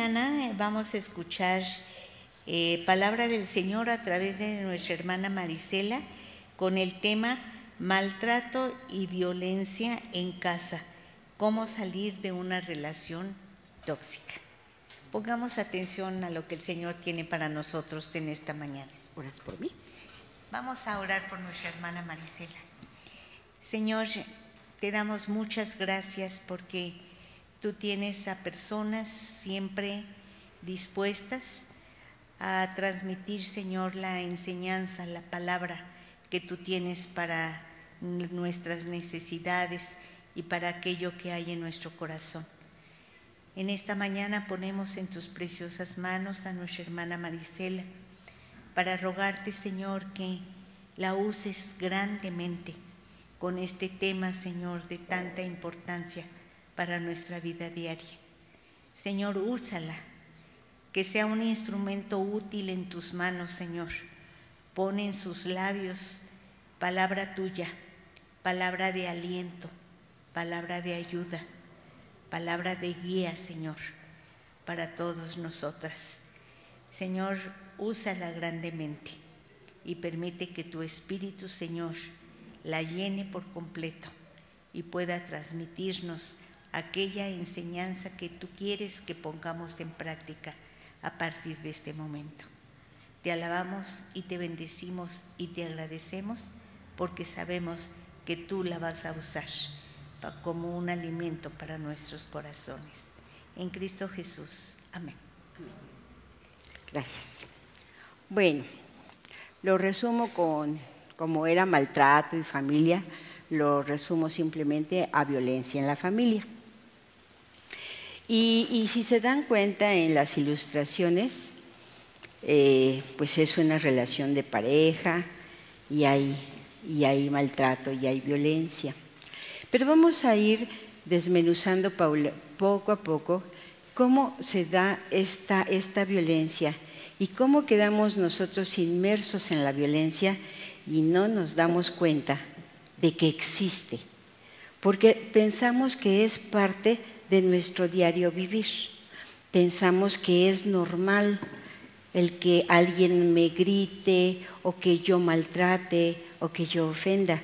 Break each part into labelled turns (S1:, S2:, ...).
S1: mañana vamos a escuchar palabra del Señor a través de nuestra hermana Marisela con el tema maltrato y violencia en casa, cómo salir de una relación tóxica. Pongamos atención a lo que el Señor tiene para nosotros en esta mañana.
S2: ¿Oras por mí?
S1: Vamos a orar por nuestra hermana Marisela. Señor, te damos muchas gracias porque tú tienes a personas siempre dispuestas a transmitir, Señor, la enseñanza, la palabra que tú tienes para nuestras necesidades y para aquello que hay en nuestro corazón. En esta mañana ponemos en tus preciosas manos a nuestra hermana Marisela para rogarte, Señor, que la uses grandemente con este tema, Señor, de tanta importancia para nuestra vida diaria. Señor, úsala, que sea un instrumento útil en tus manos, Señor. Pon en sus labios palabra tuya, palabra de aliento, palabra de ayuda, palabra de guía, Señor, para todos nosotras. Señor, úsala grandemente y permite que tu Espíritu, Señor, la llene por completo y pueda transmitirnos aquella enseñanza que tú quieres que pongamos en práctica a partir de este momento. Te alabamos y te bendecimos y te agradecemos porque sabemos que tú la vas a usar como un alimento para nuestros corazones. En Cristo Jesús. Amén.
S2: Gracias. Bueno, lo resumo como era maltrato y familia, lo resumo simplemente a violencia en la familia. Y si se dan cuenta en las ilustraciones, pues es una relación de pareja y hay maltrato y hay violencia. Pero vamos a ir desmenuzando poco a poco cómo se da esta violencia y cómo quedamos nosotros inmersos en la violencia y no nos damos cuenta de que existe, porque pensamos que es parte de nuestro diario vivir. Pensamos que es normal el que alguien me grite o que yo maltrate o que yo ofenda.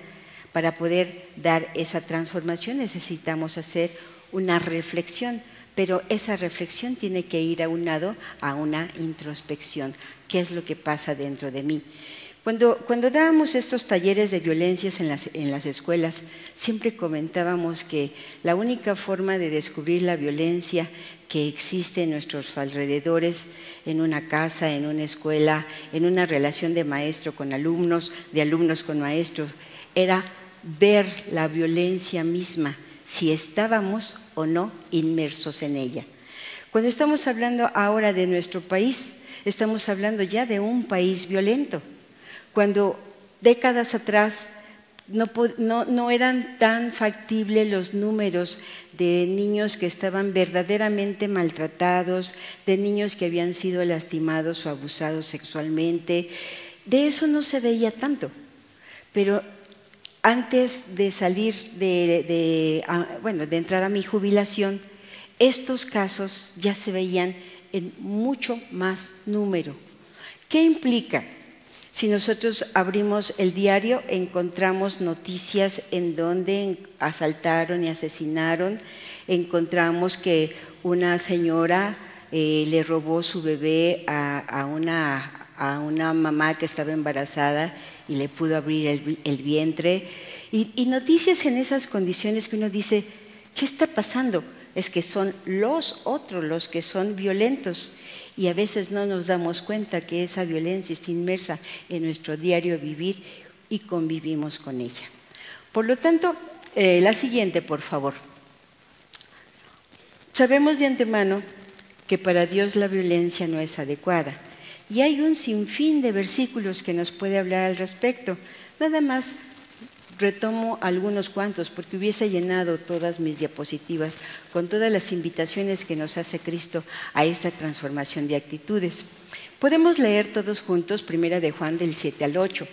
S2: Para poder dar esa transformación necesitamos hacer una reflexión, pero esa reflexión tiene que ir aunado a una introspección. ¿Qué es lo que pasa dentro de mí? Cuando dábamos estos talleres de violencias en las escuelas, siempre comentábamos que la única forma de descubrir la violencia que existe en nuestros alrededores, en una casa, en una escuela, en una relación de maestro con alumnos, de alumnos con maestros, era ver la violencia misma, si estábamos o no inmersos en ella. Cuando estamos hablando ahora de nuestro país, estamos hablando ya de un país violento. Cuando décadas atrás no eran tan factibles los números de niños que estaban verdaderamente maltratados, de niños que habían sido lastimados o abusados sexualmente, de eso no se veía tanto. Pero antes de salir de entrar a mi jubilación, estos casos ya se veían en mucho más número. ¿Qué implica? Si nosotros abrimos el diario, encontramos noticias en donde asaltaron y asesinaron, encontramos que una señora le robó su bebé a una mamá que estaba embarazada y le pudo abrir el vientre, y noticias en esas condiciones que uno dice, ¿qué está pasando? Es que son los otros los que son violentos. Y a veces no nos damos cuenta que esa violencia está inmersa en nuestro diario vivir y convivimos con ella. Por lo tanto, la siguiente, por favor. Sabemos de antemano que para Dios la violencia no es adecuada. Y hay un sinfín de versículos que nos puede hablar al respecto. Nada más retomo algunos cuantos porque hubiese llenado todas mis diapositivas con todas las invitaciones que nos hace Cristo a esta transformación de actitudes. Podemos leer todos juntos 1 de Juan del 7 al 8.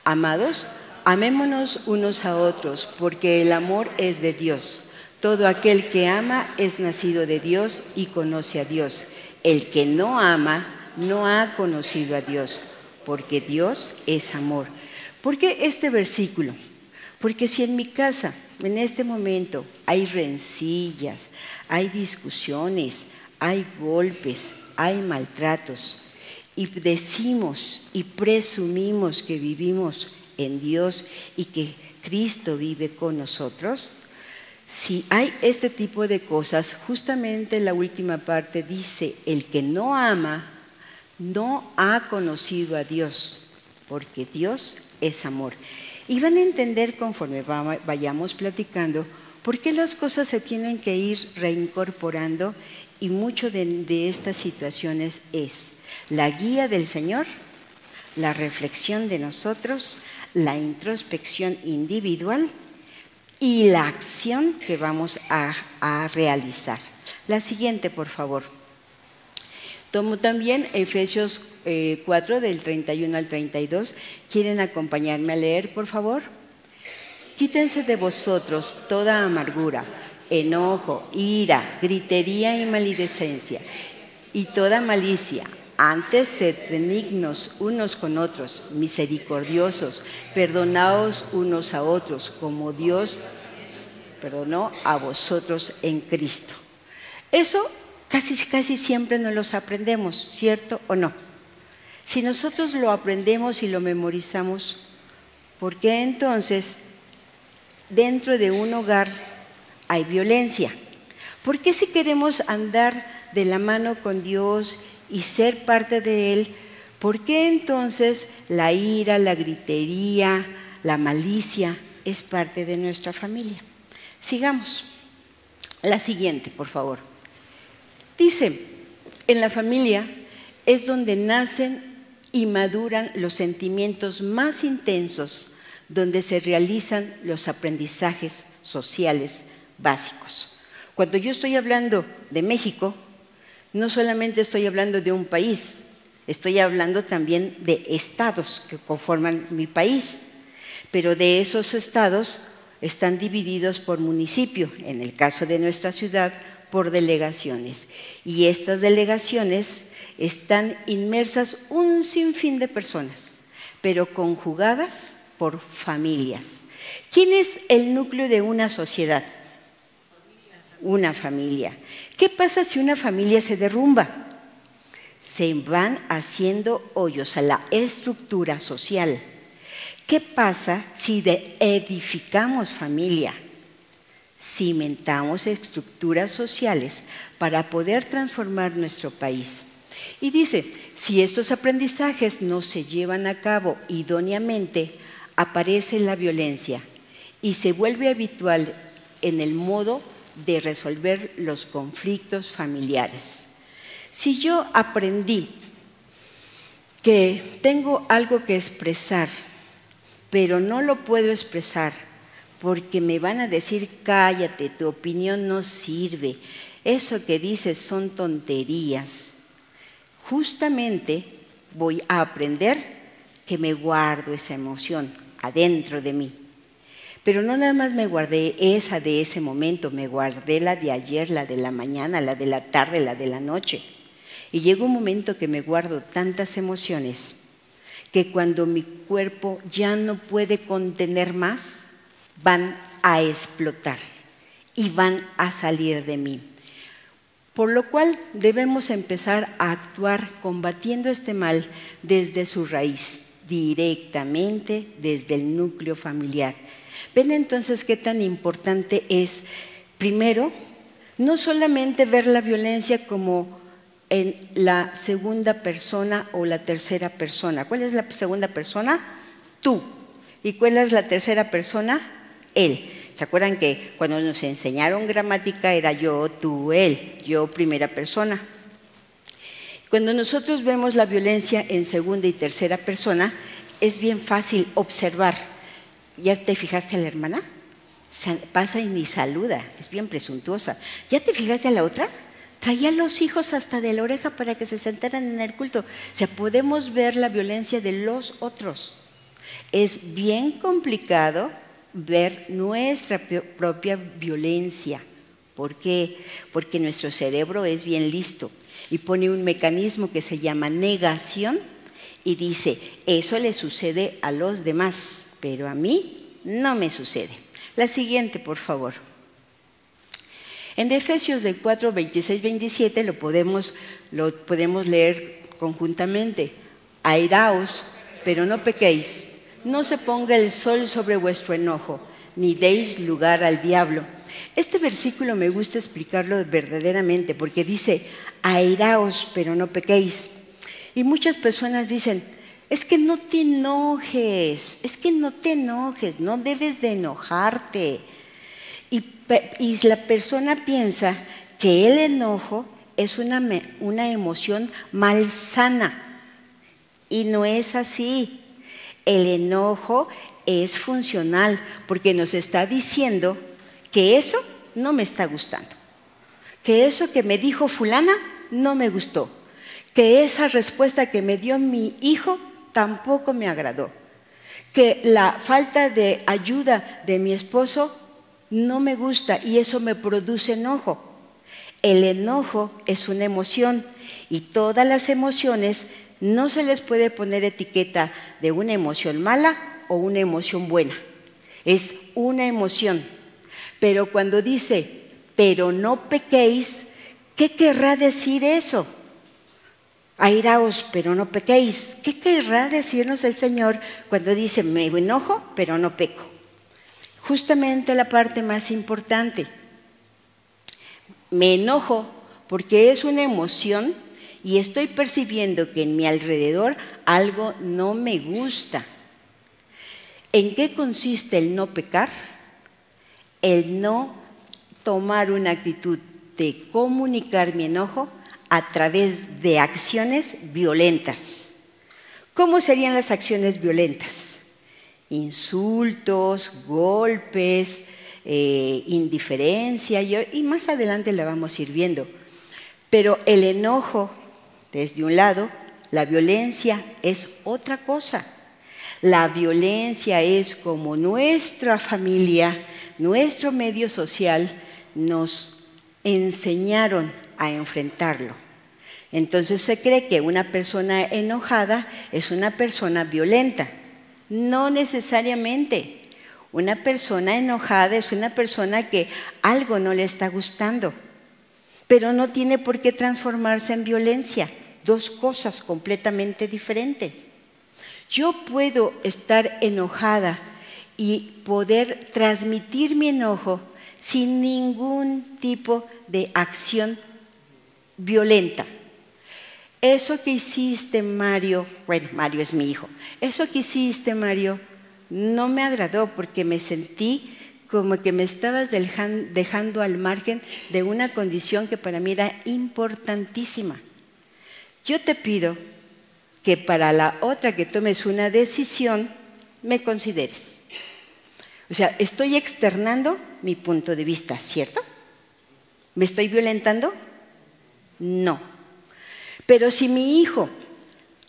S2: Amados, amémonos unos a otros porque el amor es de Dios. Todo aquel que ama es nacido de Dios y conoce a Dios. El que no ama no ha conocido a Dios, porque Dios es amor. ¿Por qué este versículo? Porque si en mi casa, en este momento, hay rencillas, hay discusiones, hay golpes, hay maltratos, y decimos y presumimos que vivimos en Dios y que Cristo vive con nosotros, si hay este tipo de cosas, justamente la última parte dice, el que no ama no ha conocido a Dios, porque Dios es amor. Y van a entender conforme vayamos platicando por qué las cosas se tienen que ir reincorporando, y mucho de estas situaciones es la guía del Señor, la reflexión de nosotros, la introspección individual y la acción que vamos a realizar. La siguiente, por favor. Tomo también Efesios 4, del 31 al 32. ¿Quieren acompañarme a leer, por favor? Quítense de vosotros toda amargura, enojo, ira, gritería y maledicencia, y toda malicia. Antes sed benignos unos con otros, misericordiosos, perdonaos unos a otros, como Dios perdonó a vosotros en Cristo. Eso casi siempre nos los aprendemos, ¿cierto o no? Si nosotros lo aprendemos y lo memorizamos, ¿por qué entonces dentro de un hogar hay violencia? ¿Por qué si queremos andar de la mano con Dios y ser parte de Él, por qué entonces la ira, la gritería, la malicia es parte de nuestra familia? Sigamos. La siguiente, por favor. Dice, en la familia es donde nacen y maduran los sentimientos más intensos, donde se realizan los aprendizajes sociales básicos. Cuando yo estoy hablando de México, no solamente estoy hablando de un país, estoy hablando también de estados que conforman mi país, pero de esos estados están divididos por municipio, en el caso de nuestra ciudad, por delegaciones. Y estas delegaciones están inmersas un sinfín de personas, pero conjugadas por familias. ¿Quién es el núcleo de una sociedad? Una familia. ¿Qué pasa si una familia se derrumba? Se van haciendo hoyos a la estructura social. ¿Qué pasa si edificamos familia? Cimentamos estructuras sociales para poder transformar nuestro país. Y dice, si estos aprendizajes no se llevan a cabo idóneamente, aparece la violencia y se vuelve habitual en el modo de resolver los conflictos familiares. Si yo aprendí que tengo algo que expresar, pero no lo puedo expresar porque me van a decir, cállate, tu opinión no sirve, eso que dices son tonterías, justamente voy a aprender que me guardo esa emoción adentro de mí. Pero no nada más me guardé esa de ese momento, me guardé la de ayer, la de la mañana, la de la tarde, la de la noche. Y llega un momento que me guardo tantas emociones que cuando mi cuerpo ya no puede contener más, van a explotar y van a salir de mí. Por lo cual debemos empezar a actuar combatiendo este mal desde su raíz, directamente desde el núcleo familiar. Ven entonces qué tan importante es, primero, no solamente ver la violencia como en la segunda persona o la tercera persona. ¿Cuál es la segunda persona? Tú. ¿Y cuál es la tercera persona? Él. ¿Se acuerdan que cuando nos enseñaron gramática era yo, tú, él, yo primera persona? Cuando nosotros vemos la violencia en segunda y tercera persona, es bien fácil observar. ¿Ya te fijaste a la hermana? Pasa y ni saluda, es bien presuntuosa. ¿Ya te fijaste a la otra? Traía a los hijos hasta de la oreja para que se sentaran en el culto. O sea, podemos ver la violencia de los otros. Es bien complicado ver nuestra propia violencia. ¿Por qué? Porque nuestro cerebro es bien listo y pone un mecanismo que se llama negación y dice, eso le sucede a los demás, pero a mí no me sucede. La siguiente, por favor. En Efesios del 4, 26, 27 lo podemos leer conjuntamente. Airaos, pero no pequéis. No se ponga el sol sobre vuestro enojo, ni deis lugar al diablo. Este versículo me gusta explicarlo verdaderamente porque dice, airaos, pero no pequéis. Y muchas personas dicen, es que no te enojes, no debes de enojarte. Y la persona piensa que el enojo es una emoción malsana y no es así. El enojo es funcional porque nos está diciendo que eso no me está gustando, que eso que me dijo fulana no me gustó, que esa respuesta que me dio mi hijo tampoco me agradó, que la falta de ayuda de mi esposo no me gusta y eso me produce enojo. El enojo es una emoción y todas las emociones no se les puede poner etiqueta de una emoción mala o una emoción buena. Es una emoción. Pero cuando dice, pero no pequéis, ¿qué querrá decir eso? Airaos, pero no pequéis. ¿Qué querrá decirnos el Señor cuando dice, me enojo, pero no peco? Justamente la parte más importante. Me enojo porque es una emoción y estoy percibiendo que en mi alrededor algo no me gusta. ¿En qué consiste el no pecar? El no tomar una actitud de comunicar mi enojo a través de acciones violentas. ¿Cómo serían las acciones violentas? Insultos, golpes, indiferencia, y más adelante la vamos a ir viendo. Pero el enojo, desde un lado, la violencia es otra cosa. La violencia es como nuestra familia, nuestro medio social nos enseñaron a enfrentarlo. Entonces se cree que una persona enojada es una persona violenta. No necesariamente. Una persona enojada es una persona que algo no le está gustando, pero no tiene por qué transformarse en violencia. Dos cosas completamente diferentes. Yo puedo estar enojada y poder transmitir mi enojo sin ningún tipo de acción violenta. Eso que hiciste, Mario, bueno, Mario es mi hijo, eso que hiciste, Mario, no me agradó porque me sentí como que me estabas dejando al margen de una condición que para mí era importantísima. Yo te pido que para la otra que tomes una decisión, me consideres. O sea, estoy externando mi punto de vista, ¿cierto? ¿Me estoy violentando? No. Pero si mi hijo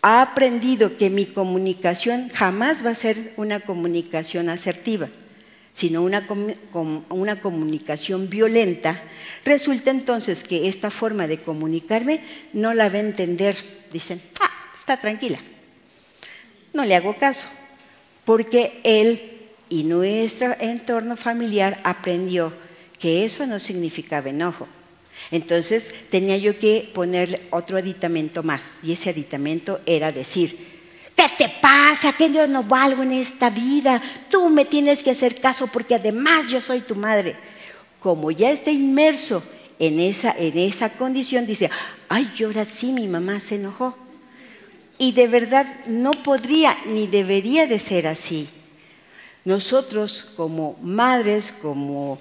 S2: ha aprendido que mi comunicación jamás va a ser una comunicación asertiva, sino una comunicación violenta, resulta entonces que esta forma de comunicarme no la va a entender. Dicen, está tranquila, no le hago caso, porque él y nuestro entorno familiar aprendió que eso no significaba enojo. Entonces tenía yo que poner otro aditamento más, y ese aditamento era decir, ¿qué te pasa? Que yo no valgo en esta vida, tú me tienes que hacer caso porque además yo soy tu madre. Como ya está inmerso en esa condición, dice, ay, yo ahora sí mi mamá se enojó. Y de verdad no podría ni debería de ser así. Nosotros como madres, como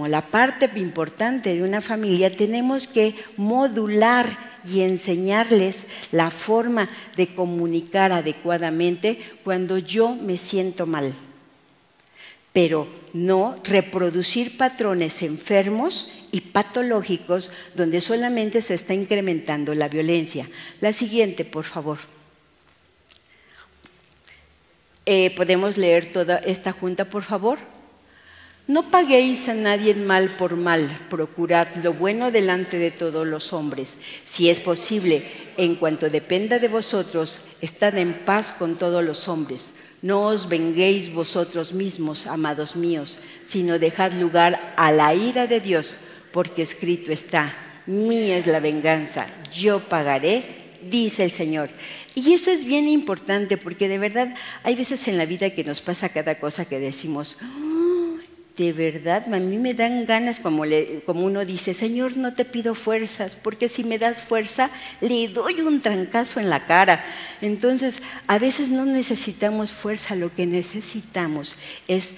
S2: la parte importante de una familia, tenemos que modular y enseñarles la forma de comunicar adecuadamente cuando yo me siento mal. Pero no reproducir patrones enfermos y patológicos donde solamente se está incrementando la violencia. La siguiente, por favor. ¿Podemos leer toda esta junta, por favor? No paguéis a nadie mal por mal, procurad lo bueno delante de todos los hombres. Si es posible, en cuanto dependa de vosotros, estad en paz con todos los hombres. No os venguéis vosotros mismos, amados míos, sino dejad lugar a la ira de Dios, porque escrito está: mía es la venganza, yo pagaré, dice el Señor. Y eso es bien importante, porque de verdad hay veces en la vida que nos pasa cada cosa que decimos: de verdad, a mí me dan ganas, como uno dice: Señor, no te pido fuerzas, porque si me das fuerza, le doy un trancazo en la cara. Entonces, a veces no necesitamos fuerza, lo que necesitamos es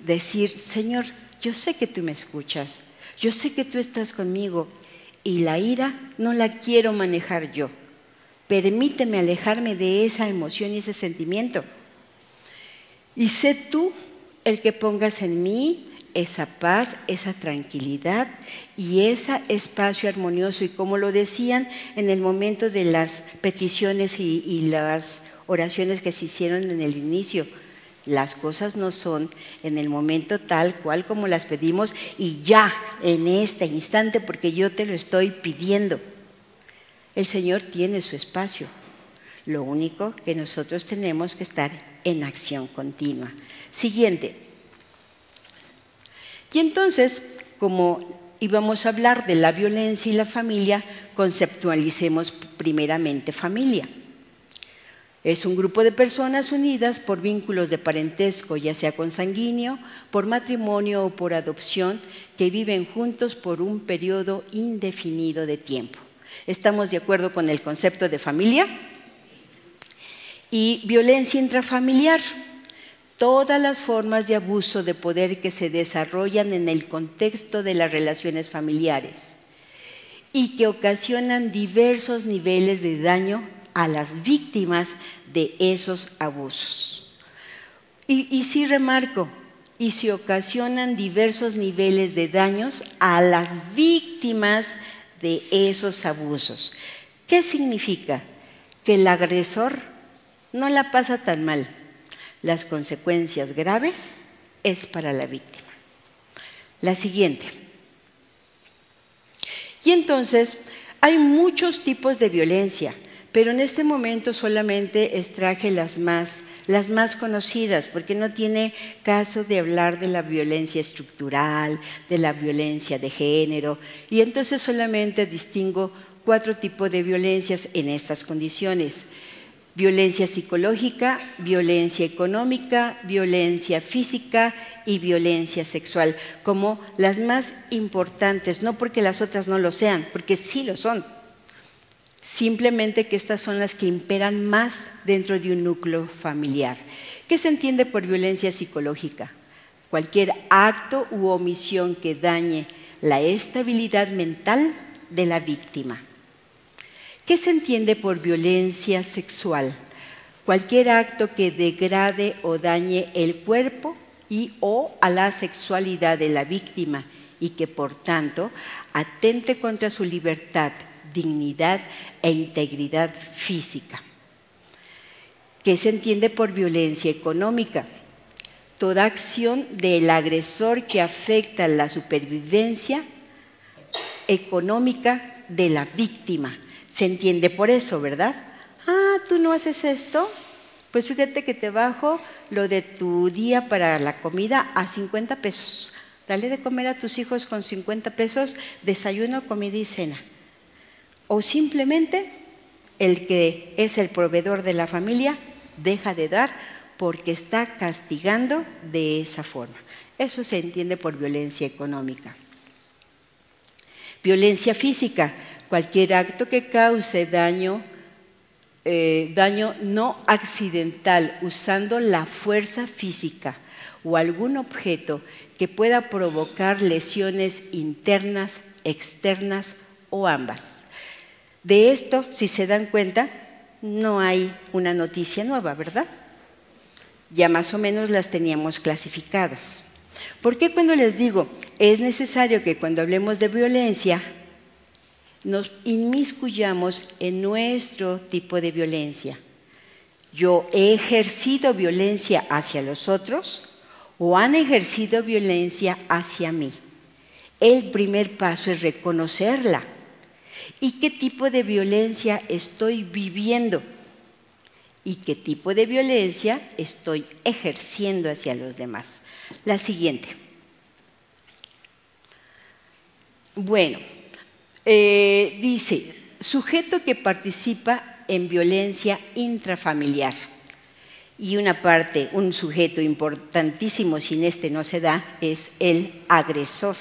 S2: decir: Señor, yo sé que tú me escuchas, yo sé que tú estás conmigo, y la ira no la quiero manejar yo. Permíteme alejarme de esa emoción y ese sentimiento. Y sé tú el que pongas en mí esa paz, esa tranquilidad y ese espacio armonioso. Y como lo decían en el momento de las peticiones y las oraciones que se hicieron en el inicio, las cosas no son en el momento tal cual como las pedimos y ya en este instante, porque yo te lo estoy pidiendo. El Señor tiene su espacio. Lo único que nosotros tenemos que estar en acción continua. Siguiente. Y entonces, como íbamos a hablar de la violencia y la familia, conceptualicemos primeramente familia. Es un grupo de personas unidas por vínculos de parentesco, ya sea consanguíneo, por matrimonio o por adopción, que viven juntos por un periodo indefinido de tiempo. ¿Estamos de acuerdo con el concepto de familia? Y violencia intrafamiliar: todas las formas de abuso de poder que se desarrollan en el contexto de las relaciones familiares y que ocasionan diversos niveles de daño a las víctimas de esos abusos. Y sí remarco, y se ocasionan diversos niveles de daños a las víctimas de esos abusos. ¿Qué significa? Que el agresor no la pasa tan mal. Las consecuencias graves es para la víctima. La siguiente. Y entonces, hay muchos tipos de violencia, pero en este momento solamente extraje las más conocidas, porque no tiene caso de hablar de la violencia estructural, de la violencia de género, y entonces solamente distingo 4 tipos de violencias en estas condiciones: violencia psicológica, violencia económica, violencia física y violencia sexual, como las más importantes, no porque las otras no lo sean, porque sí lo son. Simplemente que estas son las que imperan más dentro de un núcleo familiar. ¿Qué se entiende por violencia psicológica? Cualquier acto u omisión que dañe la estabilidad mental de la víctima. ¿Qué se entiende por violencia sexual? Cualquier acto que degrade o dañe el cuerpo o a la sexualidad de la víctima y que por tanto atente contra su libertad, dignidad e integridad física. ¿Qué se entiende por violencia económica? Toda acción del agresor que afecta la supervivencia económica de la víctima. Se entiende por eso, ¿verdad? ¿Tú no haces esto? Pues fíjate que te bajo lo de tu día para la comida a 50 pesos. Dale de comer a tus hijos con 50 pesos, desayuno, comida y cena. O simplemente el que es el proveedor de la familia deja de dar porque está castigando de esa forma. Eso se entiende por violencia económica. Violencia física: cualquier acto que cause daño no accidental usando la fuerza física o algún objeto que pueda provocar lesiones internas, externas o ambas. De esto, si se dan cuenta, no hay una noticia nueva, ¿verdad? Ya más o menos las teníamos clasificadas. ¿Por qué cuando les digo es necesario que cuando hablemos de violencia nos inmiscuyamos en nuestro tipo de violencia? ¿Yo he ejercido violencia hacia los otros o han ejercido violencia hacia mí. El primer paso es reconocerla. ¿Y qué tipo de violencia estoy viviendo? ¿Y qué tipo de violencia estoy ejerciendo hacia los demás? La siguiente. Bueno, dice, sujeto que participa en violencia intrafamiliar. Y una parte, un sujeto importantísimo, sin este no se da, es el agresor.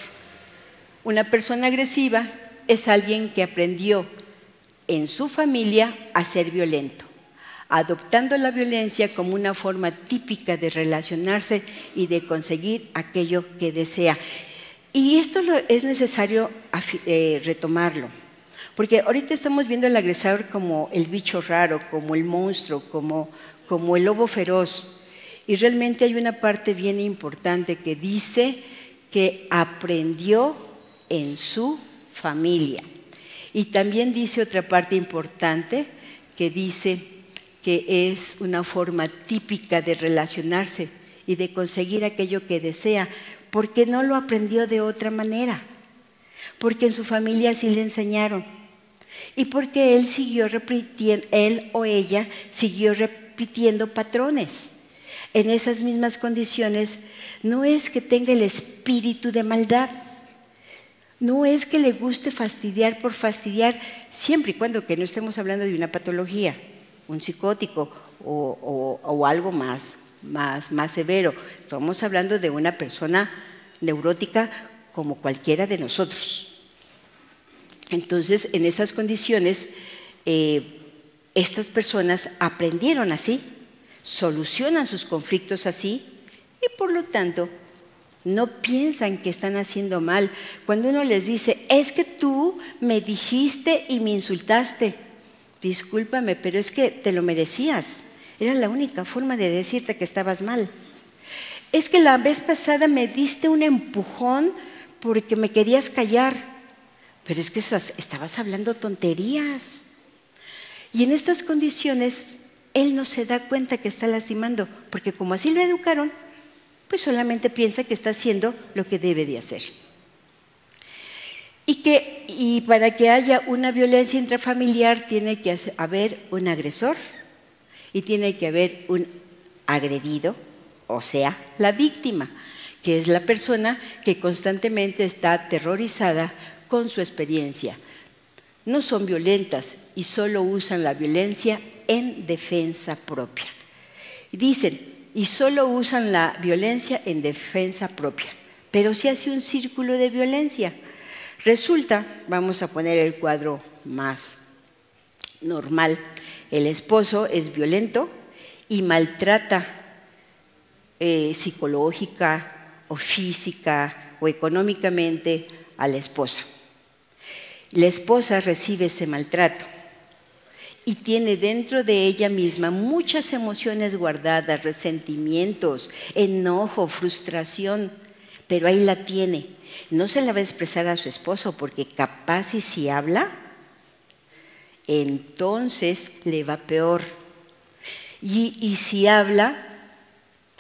S2: Una persona agresiva es alguien que aprendió en su familia a ser violento, adoptando la violencia como una forma típica de relacionarse y de conseguir aquello que desea. Y esto es necesario retomarlo, porque ahorita estamos viendo al agresor como el bicho raro, como el monstruo, como el lobo feroz. Y realmente hay una parte bien importante que dice que aprendió en su familia. Y también dice otra parte importante que dice que es una forma típica de relacionarse y de conseguir aquello que desea, porque no lo aprendió de otra manera, porque en su familia sí le enseñaron y porque él siguió repitiendo, él o ella siguió repitiendo patrones. En esas mismas condiciones no es que tenga el espíritu de maldad, no es que le guste fastidiar por fastidiar, siempre y cuando que no estemos hablando de una patología, un psicótico o algo más severo. Estamos hablando de una persona neurótica como cualquiera de nosotros. Entonces, en esas condiciones, estas personas aprendieron así, solucionan sus conflictos así y por lo tanto no piensan que están haciendo mal. Cuando uno les dice, es que tú me dijiste y me insultaste, discúlpame, pero es que te lo merecías. Era la única forma de decirte que estabas mal. Es que la vez pasada me diste un empujón porque me querías callar, pero es que estabas hablando tonterías. Y en estas condiciones, él no se da cuenta que está lastimando, porque como así lo educaron, pues solamente piensa que está haciendo lo que debe de hacer. Y para que haya una violencia intrafamiliar tiene que haber un agresor y tiene que haber un agredido, o sea, la víctima, que es la persona que constantemente está aterrorizada con su experiencia. No son violentas y solo usan la violencia en defensa propia. Dicen, y solo usan la violencia en defensa propia, pero se hace un círculo de violencia. Resulta, vamos a poner el cuadro más normal, el esposo es violento y maltrata psicológica o física o económicamente a la esposa. La esposa recibe ese maltrato y tiene dentro de ella misma muchas emociones guardadas, resentimientos, enojo, frustración, pero ahí la tiene. No se la va a expresar a su esposo porque capaz y si habla, entonces le va peor. Y si habla,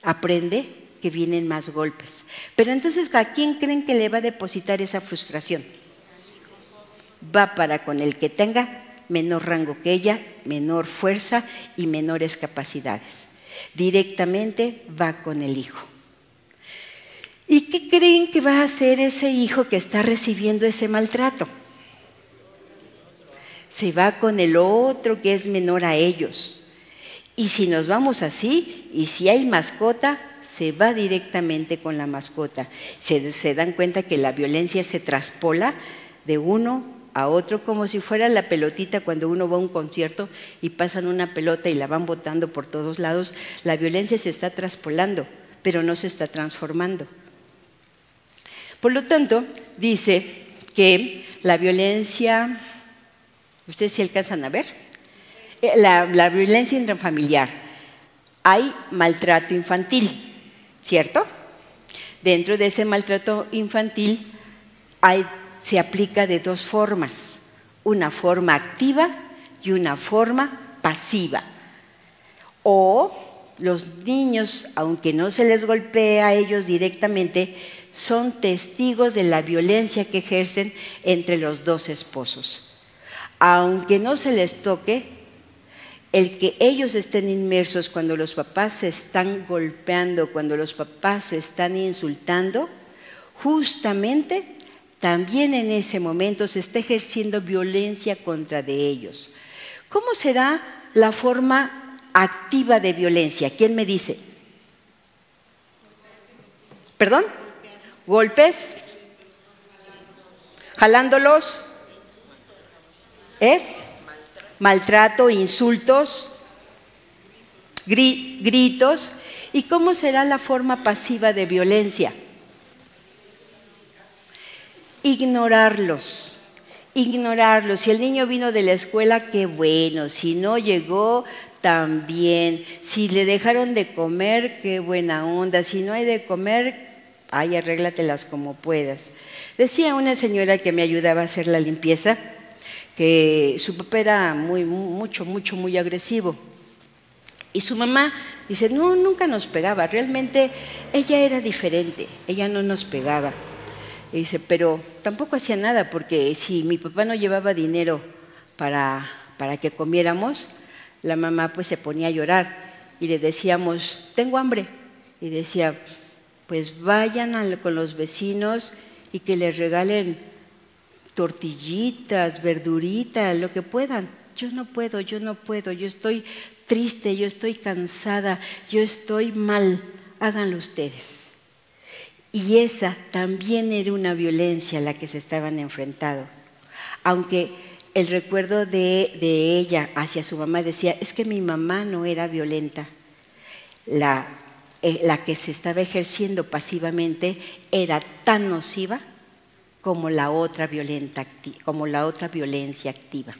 S2: aprende que vienen más golpes. Pero entonces, ¿a quién creen que le va a depositar esa frustración? Va para con el que tenga menor rango que ella, menor fuerza y menores capacidades. Directamente va con el hijo. ¿Y qué creen que va a hacer ese hijo que está recibiendo ese maltrato? Se va con el otro que es menor a ellos. Y si nos vamos así, y si hay mascota, se va directamente con la mascota. Se dan cuenta que la violencia se traspola de uno a otro, como si fuera la pelotita cuando uno va a un concierto y pasan una pelota y la van botando por todos lados. La violencia se está traspolando, pero no se está transformando. Por lo tanto, dice que la violencia, ¿ustedes sí alcanzan a ver? La violencia intrafamiliar, hay maltrato infantil, ¿cierto? Dentro de ese maltrato infantil se aplica de dos formas, una forma activa y una forma pasiva. O los niños, aunque no se les golpea a ellos directamente, son testigos de la violencia que ejercen entre los dos esposos. Aunque no se les toque, el que ellos estén inmersos cuando los papás se están golpeando, cuando los papás se están insultando, justamente también en ese momento se está ejerciendo violencia contra de ellos. ¿Cómo será la forma activa de violencia? ¿Quién me dice? ¿Perdón? ¿Golpes? ¿Jalándolos? Maltrato, insultos, gritos. ¿Y cómo será la forma pasiva de violencia? Ignorarlos. Si el niño vino de la escuela, qué bueno. Si no llegó, también. Si le dejaron de comer, qué buena onda. Si no hay de comer, ay, arréglatelas como puedas. Decía una señora que me ayudaba a hacer la limpieza que su papá era muy agresivo. Y su mamá dice, no, nunca nos pegaba. Realmente ella era diferente, ella no nos pegaba. Y dice, pero tampoco hacía nada, porque si mi papá no llevaba dinero para que comiéramos, la mamá pues se ponía a llorar y le decíamos, tengo hambre. Y decía, pues vayan con los vecinos y que les regalen tortillitas, verduritas, lo que puedan. Yo no puedo, yo estoy triste, yo estoy cansada, yo estoy mal, háganlo ustedes. Y esa también era una violencia a la que se estaban enfrentando. Aunque el recuerdo de ella hacia su mamá decía, es que mi mamá no era violenta. La que se estaba ejerciendo pasivamente era tan nociva como la otra violencia activa.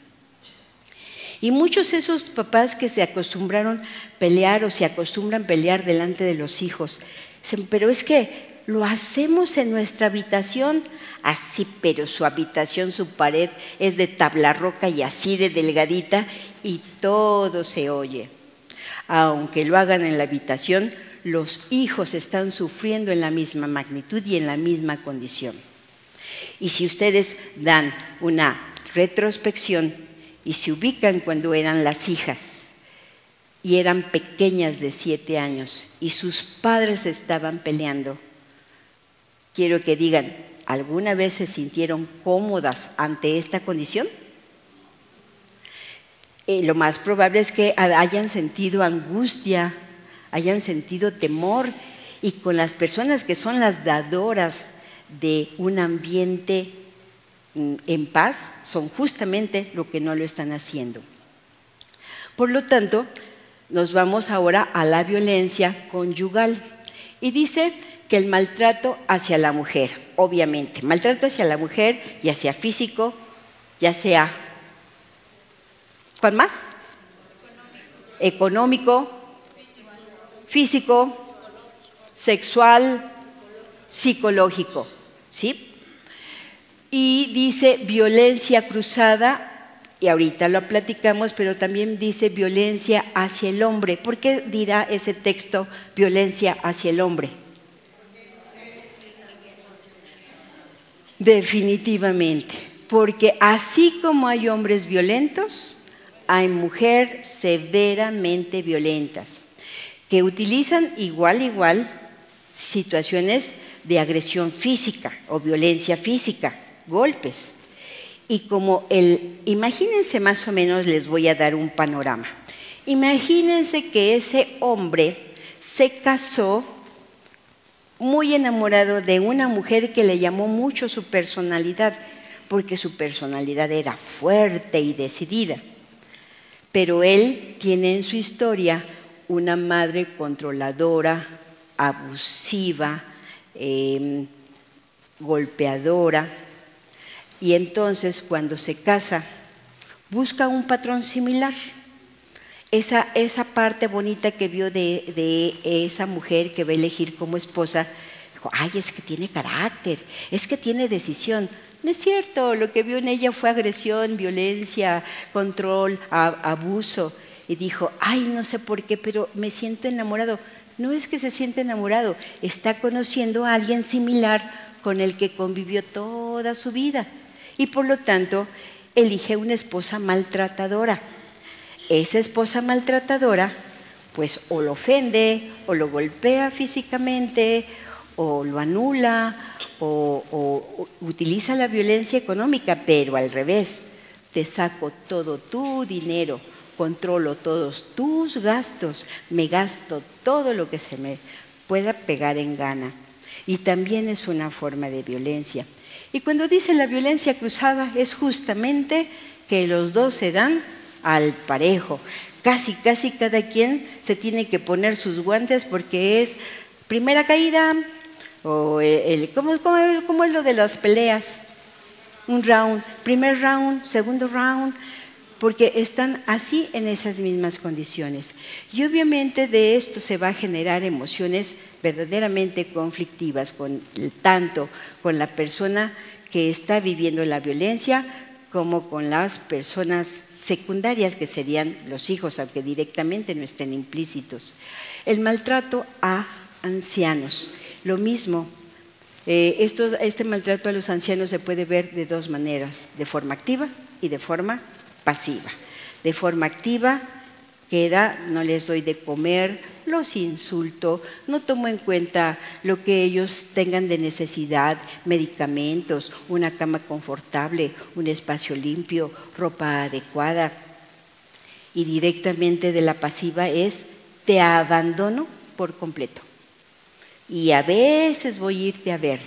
S2: Y muchos de esos papás que se acostumbraron a pelear o se acostumbran a pelear delante de los hijos, dicen, pero es que lo hacemos en nuestra habitación, así, pero su habitación, su pared es de tabla roca y así de delgadita y todo se oye. Aunque lo hagan en la habitación, los hijos están sufriendo en la misma magnitud y en la misma condición. Y si ustedes dan una retrospección y se ubican cuando eran las hijas y eran pequeñas de 7 años y sus padres estaban peleando, quiero que digan, ¿alguna vez se sintieron cómodas ante esta condición? Lo más probable es que hayan sentido angustia, hayan sentido temor, y con las personas que son las dadoras de un ambiente en paz, son justamente lo que no lo están haciendo. Por lo tanto, nos vamos ahora a la violencia conyugal. Y dice que el maltrato hacia la mujer, obviamente, maltrato hacia la mujer, ya sea físico, ya sea, ¿cuál más? Económico, físico, sexual, psicológico, ¿sí? Y dice violencia cruzada, y ahorita lo platicamos, pero también dice violencia hacia el hombre. ¿Por qué dirá ese texto violencia hacia el hombre? Definitivamente, porque así como hay hombres violentos, hay mujeres severamente violentas, que utilizan igual situaciones de agresión física o violencia física, golpes. Y como imagínense más o menos, les voy a dar un panorama. Imagínense que ese hombre se casó muy enamorado de una mujer que le llamó mucho su personalidad, porque su personalidad era fuerte y decidida. Pero él tiene en su historia una madre controladora, abusiva, golpeadora. Y entonces cuando se casa, busca un patrón similar. Esa parte bonita que vio de esa mujer que va a elegir como esposa, dijo, ay, es que tiene carácter, es que tiene decisión. No es cierto, lo que vio en ella fue agresión, violencia, control, abuso. y dijo, ay, no sé por qué, pero me siento enamorado. No es que se siente enamorado, está conociendo a alguien similar con el que convivió toda su vida y por lo tanto elige una esposa maltratadora. Esa esposa maltratadora pues o lo ofende o lo golpea físicamente o lo anula o utiliza la violencia económica, pero al revés, te saco todo tu dinero, controlo todos tus gastos, me gasto todo lo que se me pueda pegar en gana. Y también es una forma de violencia. Y cuando dice la violencia cruzada es justamente que los dos se dan al parejo. Casi cada quien se tiene que poner sus guantes porque es primera caída o ¿cómo es lo de las peleas? Un round, primer round, segundo round, porque están así en esas mismas condiciones. Y obviamente de esto se va a generar emociones verdaderamente conflictivas, tanto con la persona que está viviendo la violencia como con las personas secundarias que serían los hijos, aunque directamente no estén implícitos. El maltrato a ancianos, lo mismo. Este maltrato a los ancianos se puede ver de dos maneras, de forma activa y de forma pasiva. De forma activa queda, no les doy de comer, los insulto, no tomo en cuenta lo que ellos tengan de necesidad, medicamentos, una cama confortable, un espacio limpio, ropa adecuada. Y directamente de la pasiva es, te abandono por completo. Y a veces voy a irte a ver.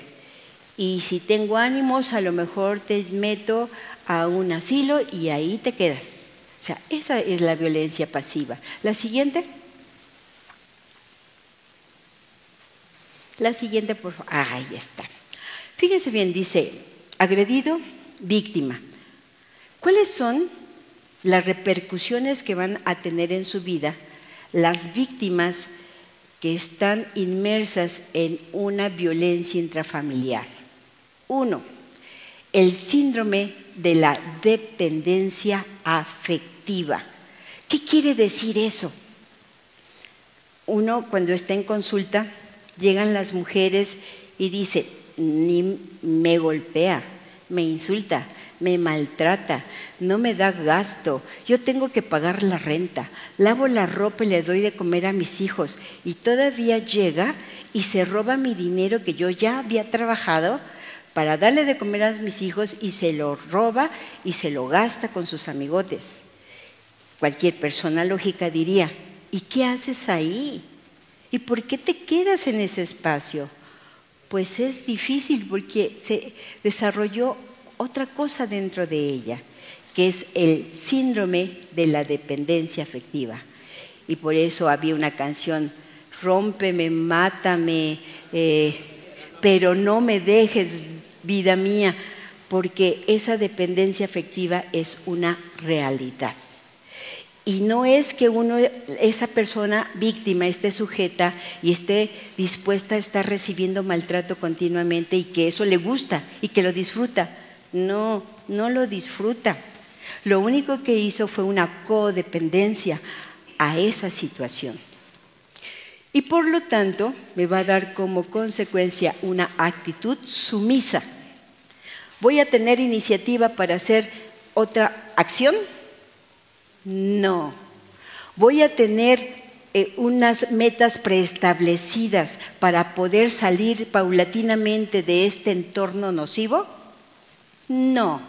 S2: Y si tengo ánimos, a lo mejor te meto a un asilo y ahí te quedas. O sea, esa es la violencia pasiva. La siguiente. La siguiente, por favor. Ahí está. Fíjense bien, dice, agredido, víctima. ¿Cuáles son las repercusiones que van a tener en su vida las víctimas que están inmersas en una violencia intrafamiliar? 1. El síndrome de la dependencia afectiva. ¿Qué quiere decir eso? Uno, cuando está en consulta, llegan las mujeres y dice, me golpea, me insulta, me maltrata, no me da gasto, yo tengo que pagar la renta, lavo la ropa y le doy de comer a mis hijos y todavía llega y se roba mi dinero que yo ya había trabajado para darle de comer a mis hijos y se lo roba y se lo gasta con sus amigotes. Cualquier persona lógica diría, ¿y qué haces ahí? ¿Y por qué te quedas en ese espacio? Pues es difícil porque se desarrolló otra cosa dentro de ella, que es el síndrome de la dependencia afectiva. Y por eso había una canción, rómpeme, mátame, pero no me dejes, vida mía, porque esa dependencia afectiva es una realidad. Y no es que esa persona víctima esté sujeta y esté dispuesta a estar recibiendo maltrato continuamente y que eso le gusta y que lo disfruta. No, no lo disfruta. Lo único que hizo fue una codependencia a esa situación. Y por lo tanto me va a dar como consecuencia una actitud sumisa. ¿Voy a tener iniciativa para hacer otra acción? No. ¿Voy a tener unas metas preestablecidas para poder salir paulatinamente de este entorno nocivo? No.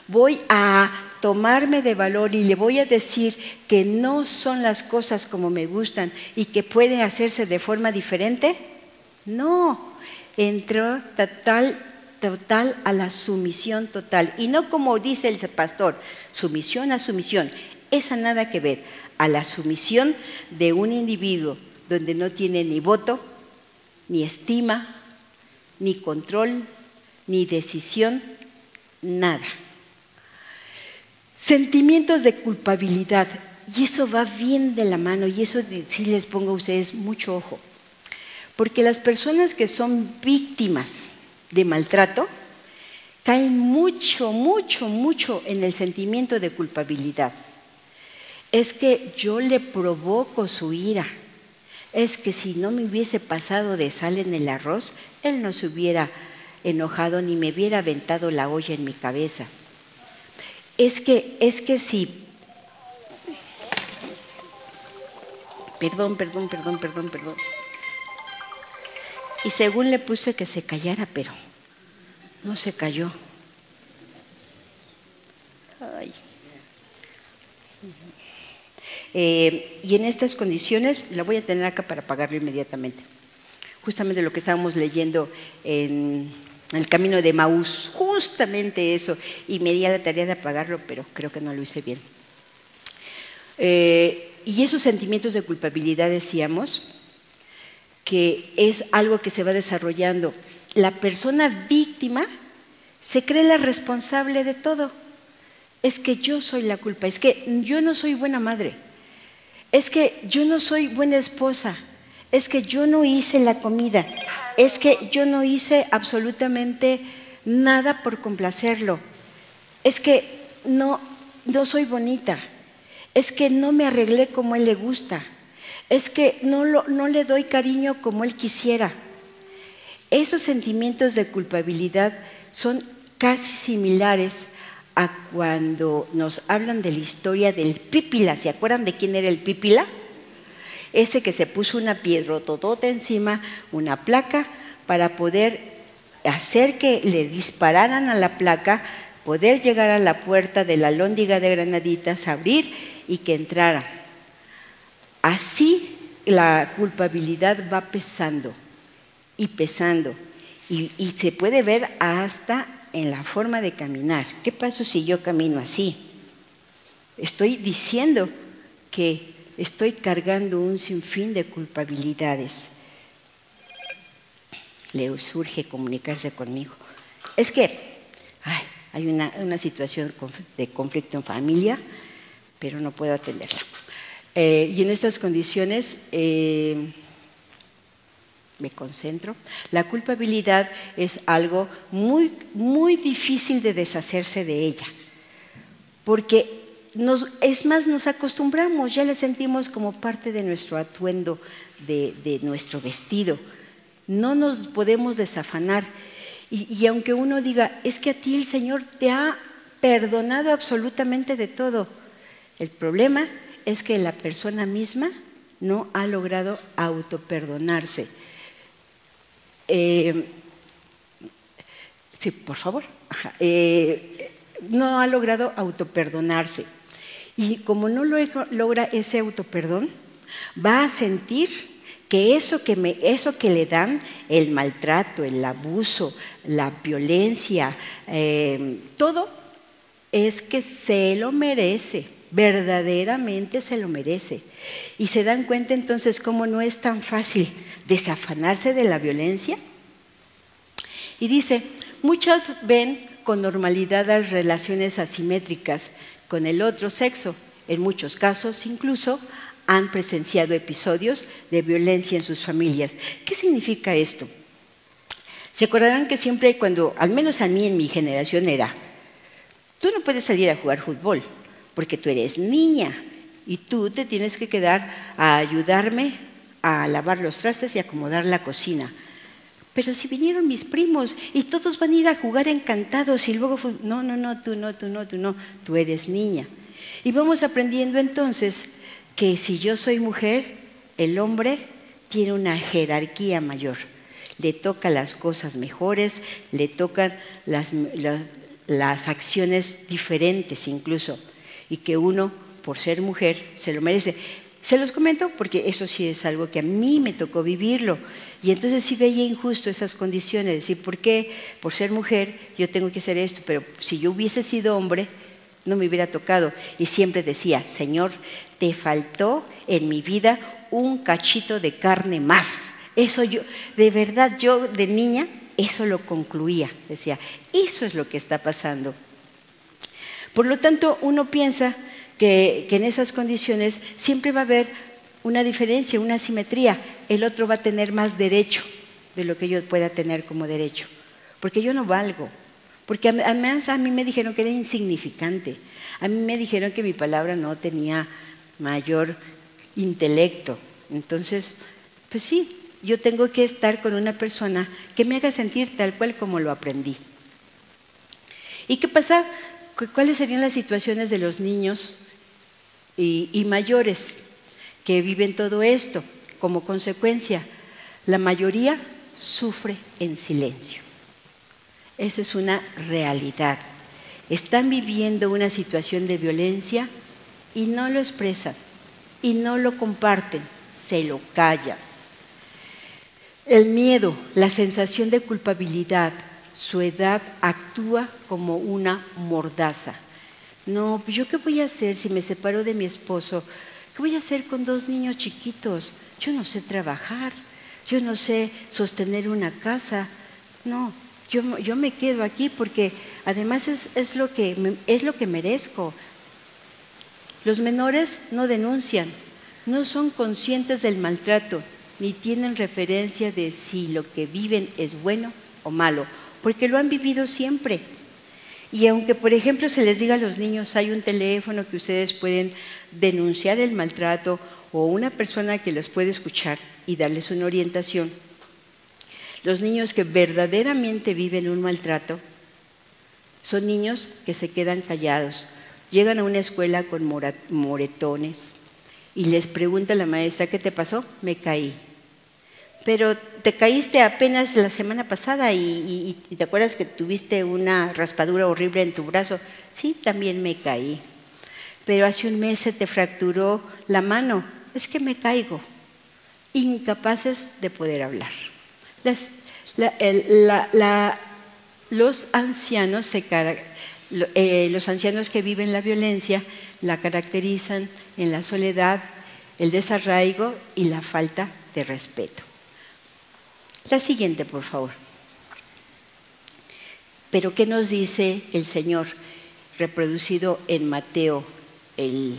S2: ¿Voy a tomarme de valor y le voy a decir que no son las cosas como me gustan y que pueden hacerse de forma diferente? No. Entró total a la sumisión total. Y no como dice el pastor, sumisión a sumisión. Esa nada que ver. A la sumisión de un individuo donde no tiene ni voto, ni estima, ni control, ni decisión, nada. Sentimientos de culpabilidad. Y eso va bien de la mano y eso sí les pongo a ustedes mucho ojo. Porque las personas que son víctimas de maltrato caen mucho en el sentimiento de culpabilidad. es que yo le provoco su ira. Es que si no me hubiese pasado de sal en el arroz, él no se hubiera enojado ni me hubiera aventado la olla en mi cabeza. Es que si... Perdón. Y según le puse que se callara, pero no se calló. Ay. Y en estas condiciones, la voy a tener acá para pagarlo inmediatamente. Justamente lo que estábamos leyendo en el camino de Maús, justamente eso. Y me di a la tarea de apagarlo, pero creo que no lo hice bien. Y esos sentimientos de culpabilidad, decíamos, que es algo que se va desarrollando. La persona víctima se cree la responsable de todo. Es que yo soy la culpa, es que yo no soy buena madre, es que yo no soy buena esposa, es que yo no hice la comida, es que yo no hice absolutamente nada por complacerlo, es que no soy bonita, es que no me arreglé como a él le gusta, es que no le doy cariño como él quisiera. Esos sentimientos de culpabilidad son casi similares a cuando nos hablan de la historia del Pípila. ¿Se acuerdan de quién era el Pípila? Ese que se puso una piedrototota encima, una placa, para poder hacer que le dispararan a la placa, poder llegar a la puerta de la Alhóndiga de Granaditas, abrir y que entraran. Así la culpabilidad va pesando y pesando, y se puede ver hasta en la forma de caminar. ¿Qué pasa si yo camino así? Estoy diciendo que estoy cargando un sinfín de culpabilidades. Le surge comunicarse conmigo. Es que hay una situación de conflicto en familia, pero no puedo atenderla. Y en estas condiciones me concentro. La culpabilidad es algo muy, muy difícil de deshacerse de ella, porque es más, nos acostumbramos, ya la sentimos como parte de nuestro atuendo, de nuestro vestido. No nos podemos desafanar. Y aunque uno diga, es que a ti el Señor te ha perdonado absolutamente de todo, el problema es que la persona misma no ha logrado autoperdonarse. Sí, por favor. No ha logrado autoperdonarse. Y como no logra ese autoperdón, va a sentir que eso que le dan, el maltrato, el abuso, la violencia, todo, es que se lo merece, verdaderamente se lo merece. Y se dan cuenta entonces cómo no es tan fácil desafanarse de la violencia. Y dice, muchas ven con normalidad las relaciones asimétricas con el otro sexo. En muchos casos incluso han presenciado episodios de violencia en sus familias. ¿Qué significa esto? Se acordarán que siempre cuando, al menos a mí en mi generación era, tú no puedes salir a jugar fútbol porque tú eres niña y tú te tienes que quedar a ayudarme a lavar los trastes y acomodar la cocina. Pero si vinieron mis primos y todos van a ir a jugar encantados y luego, no, tú eres niña. Y vamos aprendiendo entonces que si yo soy mujer, el hombre tiene una jerarquía mayor. Le toca las cosas mejores, le tocan las acciones diferentes incluso, y que uno, por ser mujer, se lo merece. Se los comento porque eso sí es algo que a mí me tocó vivirlo. Y entonces sí veía injusto esas condiciones, decir, ¿por qué por ser mujer yo tengo que hacer esto? Pero si yo hubiese sido hombre, no me hubiera tocado. Y siempre decía, Señor, te faltó en mi vida un cachito de carne más. Eso yo, de verdad, yo de niña, eso lo concluía. Decía, eso es lo que está pasando. Por lo tanto, uno piensa que en esas condiciones siempre va a haber una diferencia, una asimetría. El otro va a tener más derecho de lo que yo pueda tener como derecho, porque yo no valgo, porque además a mí me dijeron que era insignificante, a mí me dijeron que mi palabra no tenía mayor intelecto. Entonces, pues sí, yo tengo que estar con una persona que me haga sentir tal cual como lo aprendí. ¿Y qué pasa? ¿Cuáles serían las situaciones de los niños y mayores que viven todo esto? Como consecuencia, la mayoría sufre en silencio. Esa es una realidad. Están viviendo una situación de violencia y no lo expresan, y no lo comparten, se lo callan. El miedo, la sensación de culpabilidad, su edad actúa como una mordaza. No, pues ¿yo qué voy a hacer si me separo de mi esposo? ¿Qué voy a hacer con 2 niños chiquitos? Yo no sé trabajar, yo no sé sostener una casa. No, yo me quedo aquí porque además es lo que merezco. Los menores no denuncian, no son conscientes del maltrato, ni tienen referencia de si lo que viven es bueno o malo, porque lo han vivido siempre. Y aunque, por ejemplo, se les diga a los niños, hay un teléfono que ustedes pueden denunciar el maltrato o una persona que los puede escuchar y darles una orientación, los niños que verdaderamente viven un maltrato son niños que se quedan callados. Llegan a una escuela con moretones y les pregunta la maestra, ¿qué te pasó? Me caí. Pero te caíste apenas la semana pasada y te acuerdas que tuviste una raspadura horrible en tu brazo. Sí, también me caí. Pero hace un mes se te fracturó la mano. Es que me caigo. Incapaces de poder hablar. Los ancianos que viven la violencia la caracterizan en la soledad, el desarraigo y la falta de respeto. La siguiente, por favor. Pero ¿qué nos dice el Señor? Reproducido en Mateo, el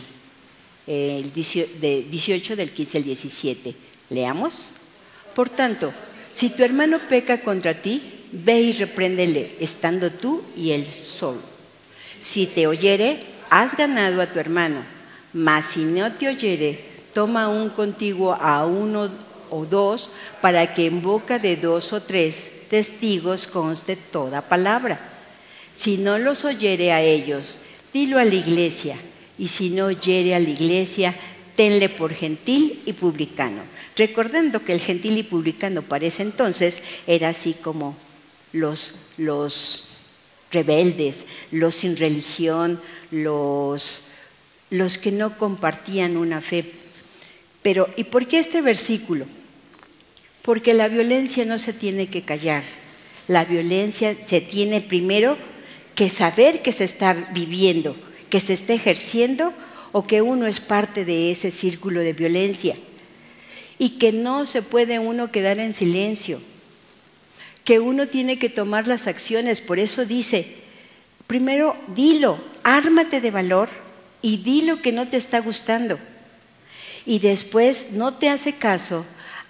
S2: 18 del 15 al 17. Leamos. Por tanto, si tu hermano peca contra ti, ve y repréndele, estando tú y él solo. Si te oyere, has ganado a tu hermano, mas si no te oyere, toma aún contigo a 1 o 2, para que en boca de 2 o 3 testigos conste toda palabra. Si no los oyere a ellos, dilo a la iglesia, y si no oyere a la iglesia, tenle por gentil y publicano. Recordando que el gentil y publicano para ese entonces era así como los rebeldes, los sin religión, los que no compartían una fe. Pero, ¿y por qué este versículo? Porque la violencia no se tiene que callar. La violencia se tiene primero que saber que se está viviendo, que se está ejerciendo o que uno es parte de ese círculo de violencia. Y que no se puede uno quedar en silencio, que uno tiene que tomar las acciones. Por eso dice, primero dilo, ármate de valor y di lo que no te está gustando. Y después no te hace caso,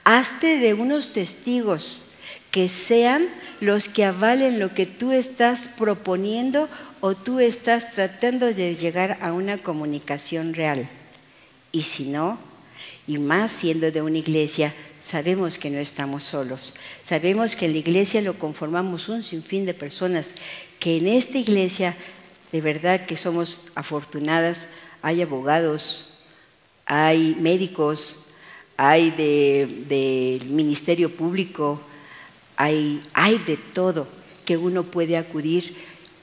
S2: hazte de unos testigos que sean los que avalen lo que tú estás proponiendo o tú estás tratando de llegar a una comunicación real. Y si no, y más siendo de una iglesia, sabemos que no estamos solos. Sabemos que en la iglesia lo conformamos un sinfín de personas, que en esta iglesia de verdad que somos afortunadas, hay abogados, hay médicos, hay del ministerio público, hay de todo que uno puede acudir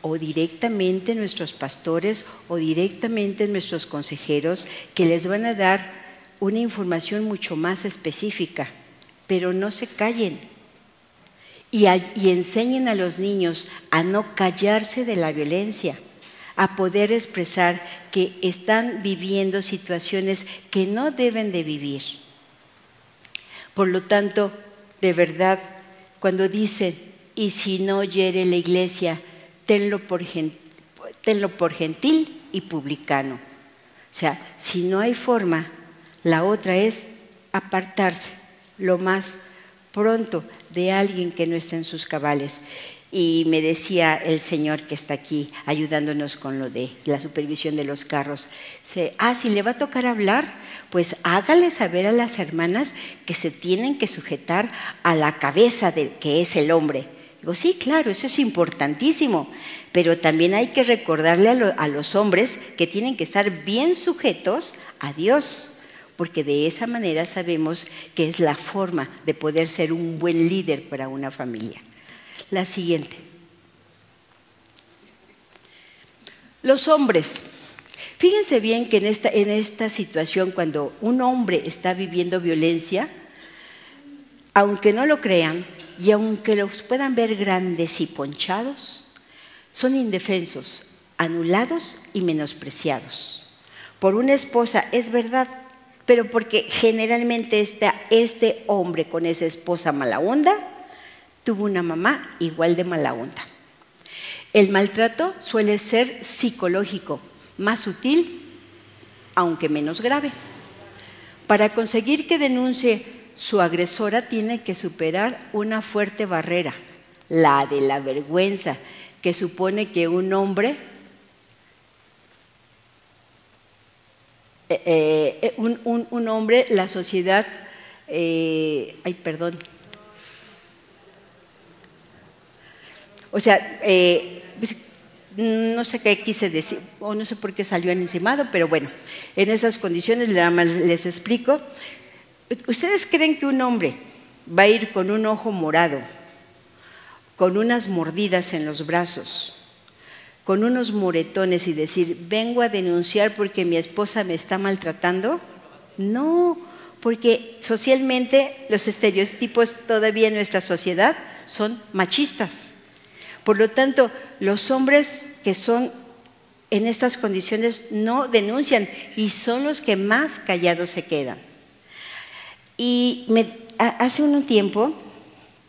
S2: o directamente nuestros pastores o directamente nuestros consejeros que les van a dar una información mucho más específica, pero no se callen y enseñen a los niños a no callarse de la violencia, a poder expresar que están viviendo situaciones que no deben de vivir. Por lo tanto, de verdad, cuando dicen, y si no oyere la iglesia, tenlo por gentil y publicano. O sea, si no hay forma, la otra es apartarse lo más pronto de alguien que no está en sus cabales. Y me decía el señor que está aquí ayudándonos con lo de la supervisión de los carros, si le va a tocar hablar, pues hágale saber a las hermanas que se tienen que sujetar a la cabeza que es el hombre. Digo, sí, claro, eso es importantísimo, pero también hay que recordarle a los hombres que tienen que estar bien sujetos a Dios, porque de esa manera sabemos que es la forma de poder ser un buen líder para una familia. La siguiente. Los hombres. Fíjense bien que en esta situación, cuando un hombre está viviendo violencia, aunque no lo crean y aunque los puedan ver grandes y ponchados, son indefensos, anulados y menospreciados por una esposa, es verdad, pero porque generalmente este hombre con esa esposa mala onda tuvo una mamá igual de mala onda. El maltrato suele ser psicológico, más sutil, aunque menos grave. Para conseguir que denuncie su agresora tiene que superar una fuerte barrera, la de la vergüenza, que supone que un hombre, la sociedad, o sea, no sé qué quise decir, o no sé por qué salió encimado, pero bueno, en esas condiciones nada más les explico. ¿Ustedes creen que un hombre va a ir con un ojo morado, con unas mordidas en los brazos, con unos moretones y decir, vengo a denunciar porque mi esposa me está maltratando? No, porque socialmente los estereotipos todavía en nuestra sociedad son machistas. Por lo tanto, los hombres que son en estas condiciones no denuncian y son los que más callados se quedan. Y hace un tiempo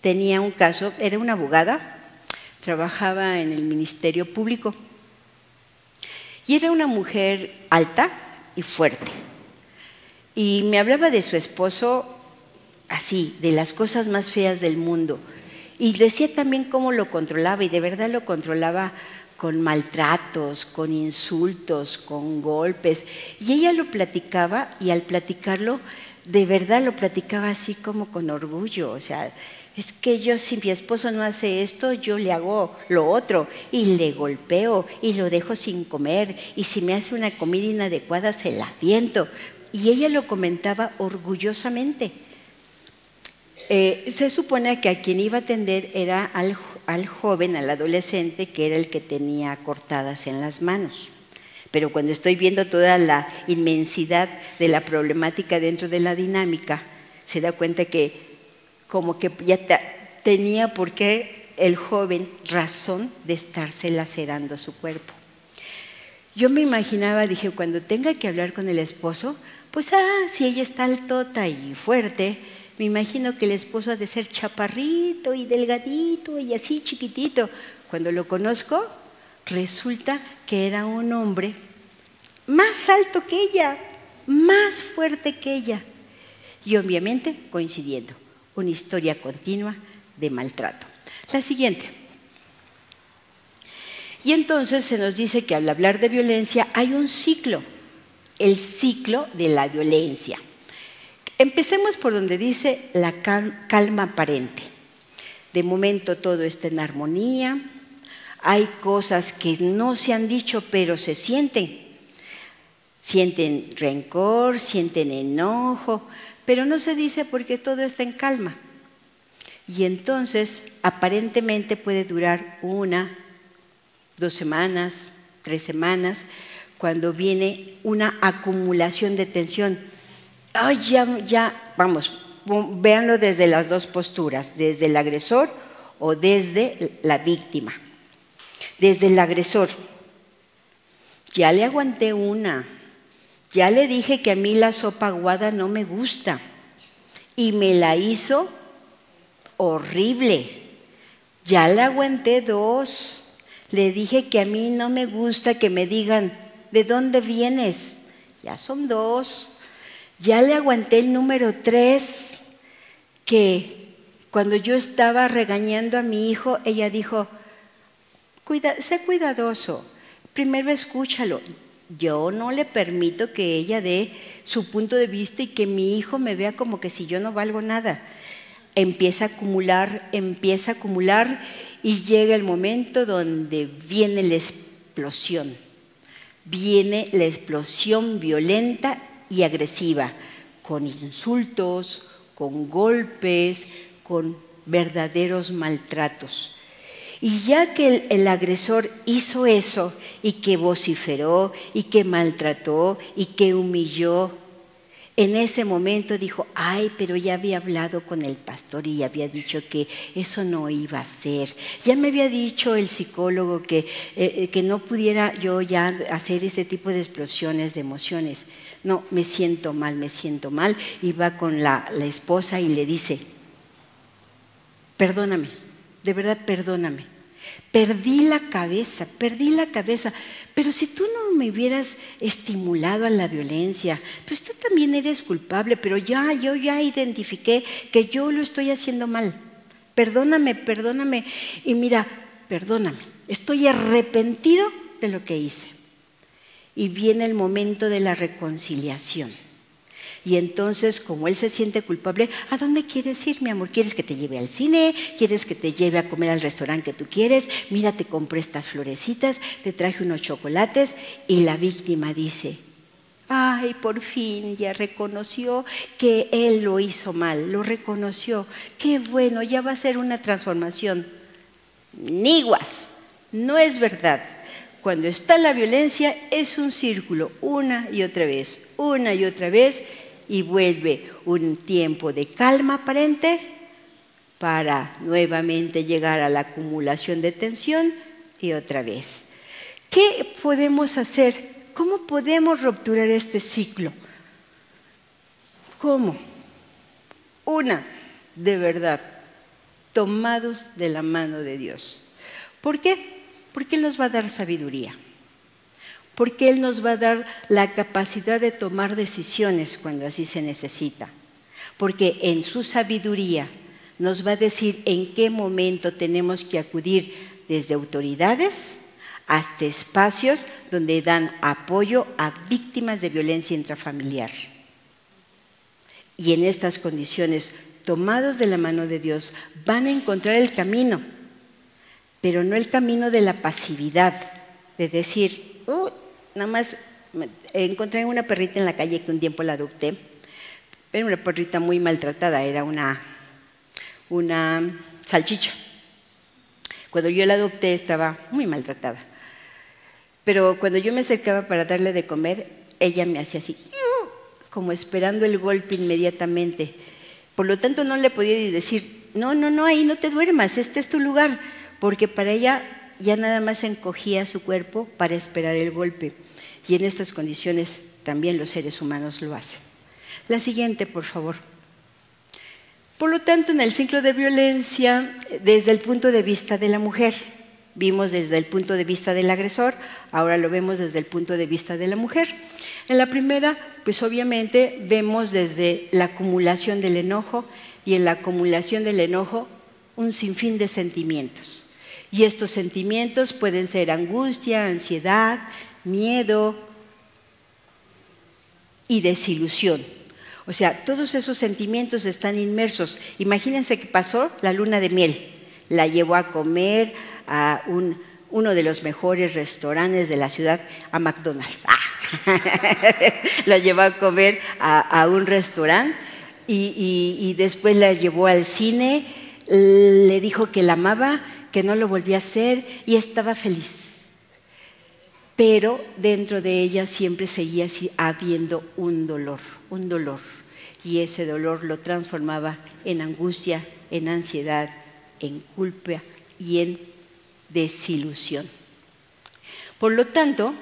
S2: tenía un caso, era una abogada, trabajaba en el Ministerio Público y era una mujer alta y fuerte. Y me hablaba de su esposo así, de las cosas más feas del mundo. Y decía también cómo lo controlaba, y de verdad lo controlaba con maltratos, con insultos, con golpes. Y ella lo platicaba, y al platicarlo, de verdad lo platicaba así como con orgullo. O sea, es que yo, si mi esposo no hace esto, yo le hago lo otro, y le golpeo, y lo dejo sin comer, y si me hace una comida inadecuada, se la aviento. Y ella lo comentaba orgullosamente. Se supone que a quien iba a atender era al joven, al adolescente, que era el que tenía cortadas en las manos. Pero cuando estoy viendo toda la inmensidad de la problemática dentro de la dinámica, se da cuenta que como que ya tenía por qué el joven razón de estarse lacerando su cuerpo. Yo me imaginaba, dije, cuando tenga que hablar con el esposo, pues si ella está altota y fuerte, me imagino que el esposo ha de ser chaparrito y delgadito y así chiquitito. Cuando lo conozco, resulta que era un hombre más alto que ella, más fuerte que ella. Y obviamente coincidiendo, una historia continua de maltrato. La siguiente. Y entonces se nos dice que al hablar de violencia hay un ciclo, el ciclo de la violencia. Empecemos por donde dice la calma aparente. De momento todo está en armonía, hay cosas que no se han dicho pero se sienten. Sienten rencor, sienten enojo, pero no se dice porque todo está en calma. Y entonces aparentemente puede durar 1, 2 semanas, 3 semanas, cuando viene una acumulación de tensión. Ay, vamos, véanlo desde las dos posturas, desde el agresor o desde la víctima. Desde el agresor, ya le aguanté una, ya le dije que a mí la sopa aguada no me gusta y me la hizo horrible. Ya le aguanté 2, le dije que a mí no me gusta que me digan, ¿de dónde vienes? Ya son 2. Ya le aguanté el número 3, que Cuando yo estaba regañando a mi hijo, ella dijo, sé cuidadoso, primero escúchalo. Yo no le permito que ella dé su punto de vista y que mi hijo me vea como que si yo no valgo nada. Empieza a acumular y llega el momento donde viene la explosión. Viene la explosión violenta y agresiva, con insultos, con golpes, con verdaderos maltratos. Y ya que el agresor hizo eso y que vociferó y que maltrató y que humilló, en ese momento dijo, ay, pero ya había hablado con el pastor y había dicho que eso no iba a ser. Ya me había dicho el psicólogo que no pudiera yo ya hacer este tipo de explosiones de emociones. No, me siento mal. Y va con la esposa y le dice, perdóname, de verdad perdóname. Perdí la cabeza, pero si tú no me hubieras estimulado a la violencia, pues tú también eres culpable, pero yo ya identifiqué que yo lo estoy haciendo mal. Perdóname, y mira, perdóname, estoy arrepentido de lo que hice. Y viene el momento de la reconciliación. Y entonces, como él se siente culpable, ¿a dónde quieres ir, mi amor? ¿Quieres que te lleve al cine? ¿Quieres que te lleve a comer al restaurante que tú quieres? Mira, te compré estas florecitas, te traje unos chocolates. Y la víctima dice, ay, por fin ya reconoció que él lo hizo mal, lo reconoció. Qué bueno, ya va a ser una transformación. Niguas, no es verdad. Cuando está la violencia es un círculo, una y otra vez, y vuelve un tiempo de calma aparente para nuevamente llegar a la acumulación de tensión y otra vez. ¿Qué podemos hacer? ¿Cómo podemos rupturar este ciclo? ¿Cómo? De verdad, tomados de la mano de Dios. ¿Por qué? Porque Él nos va a dar sabiduría. Porque Él nos va a dar la capacidad de tomar decisiones cuando así se necesita. Porque en su sabiduría nos va a decir en qué momento tenemos que acudir desde autoridades hasta espacios donde dan apoyo a víctimas de violencia intrafamiliar. Y en estas condiciones, tomados de la mano de Dios, van a encontrar el camino, pero no el camino de la pasividad, de decir, nada más encontré una perrita en la calle que un tiempo la adopté. Era una perrita muy maltratada, era una salchicha. Cuando yo la adopté estaba muy maltratada. Pero cuando yo me acercaba para darle de comer, ella me hacía así, como esperando el golpe inmediatamente. Por lo tanto, no le podía decir, no, ahí no te duermas, este es tu lugar, porque para ella ya nada más encogía su cuerpo para esperar el golpe. Y en estas condiciones también los seres humanos lo hacen. La siguiente, por favor. Por lo tanto, en el ciclo de violencia, desde el punto de vista de la mujer, vimos desde el punto de vista del agresor, ahora lo vemos desde el punto de vista de la mujer. En la primera, pues obviamente vemos desde la acumulación del enojo, y en la acumulación del enojo un sinfín de sentimientos. Y estos sentimientos pueden ser angustia, ansiedad, miedo y desilusión. O sea, todos esos sentimientos están inmersos. Imagínense que pasó la luna de miel, la llevó a comer a uno de los mejores restaurantes de la ciudad, a McDonald's. La llevó a comer a un restaurante y después la llevó al cine, le dijo que la amaba, que no lo volvía a hacer y estaba feliz. Pero dentro de ella siempre seguía habiendo un dolor. Y ese dolor lo transformaba en angustia, en ansiedad, en culpa y en desilusión. Por lo tanto,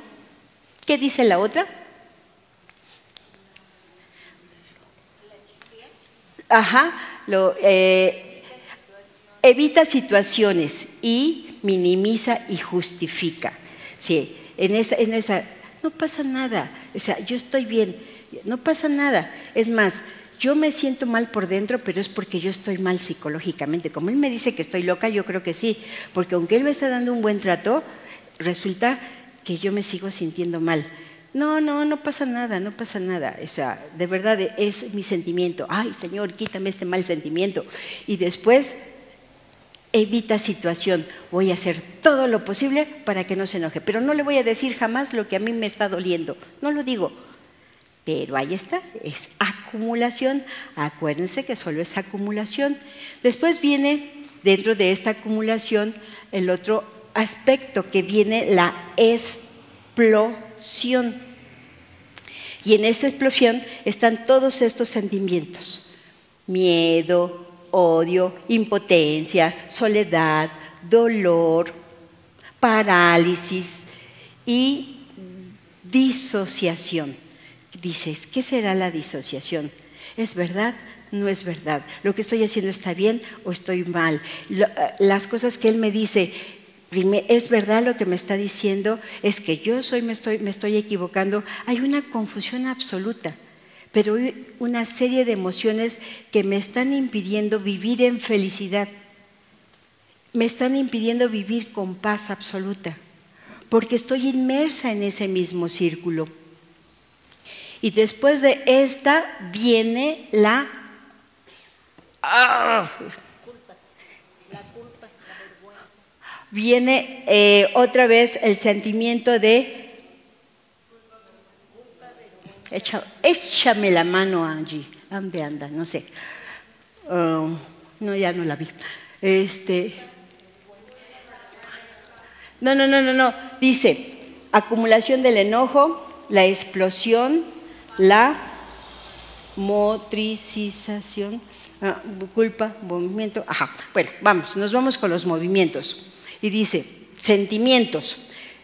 S2: ¿qué dice la otra? Evita situaciones y minimiza y justifica. Sí, en esa no pasa nada, o sea, yo estoy bien, no pasa nada. Es más, yo me siento mal por dentro, pero es porque yo estoy mal psicológicamente. Como él me dice que estoy loca, yo creo que sí, porque aunque él me está dando un buen trato, resulta que yo me sigo sintiendo mal. No pasa nada, no pasa nada. O sea, de verdad es mi sentimiento. Ay, Señor, quítame este mal sentimiento. Y después, evita situación. Voy a hacer todo lo posible para que no se enoje. Pero no le voy a decir jamás lo que a mí me está doliendo. No lo digo. Pero ahí está, es acumulación. Acuérdense que solo es acumulación. Después viene, dentro de esta acumulación, el otro aspecto que viene la explosión. Y en esa explosión están todos estos sentimientos: miedo, odio, impotencia, soledad, dolor, parálisis y disociación. Dices, ¿qué será la disociación? ¿Es verdad? No es verdad. ¿Lo que estoy haciendo está bien o estoy mal? Las cosas que él me dice, ¿es verdad lo que me está diciendo? ¿Es que yo me estoy equivocando? Hay una confusión absoluta, pero hay una serie de emociones que me están impidiendo vivir en felicidad. Me están impidiendo vivir con paz absoluta, porque estoy inmersa en ese mismo círculo. Y después de esta viene la culpa, la vergüenza. Viene otra vez el sentimiento de échame la mano allí. ¿Dónde anda? No sé. No, ya no la vi. No. Dice, acumulación del enojo, la explosión, la motricización, culpa, movimiento. Ajá. Bueno, nos vamos con los movimientos. Y dice, sentimientos.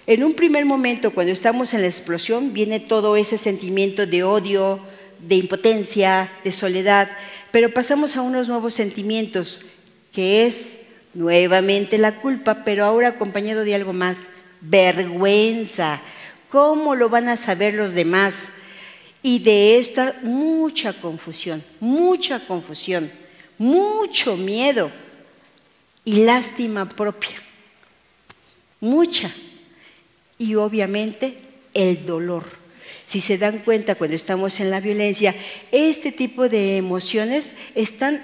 S2: En un primer momento, cuando estamos en la explosión, viene todo ese sentimiento de odio, de impotencia, de soledad, pero pasamos a unos nuevos sentimientos, que es nuevamente la culpa, pero ahora acompañado de algo más: vergüenza. ¿Cómo lo van a saber los demás? Y de esta mucha confusión, mucho miedo y lástima propia, mucha. Y obviamente el dolor. Si se dan cuenta, cuando estamos en la violencia, este tipo de emociones están,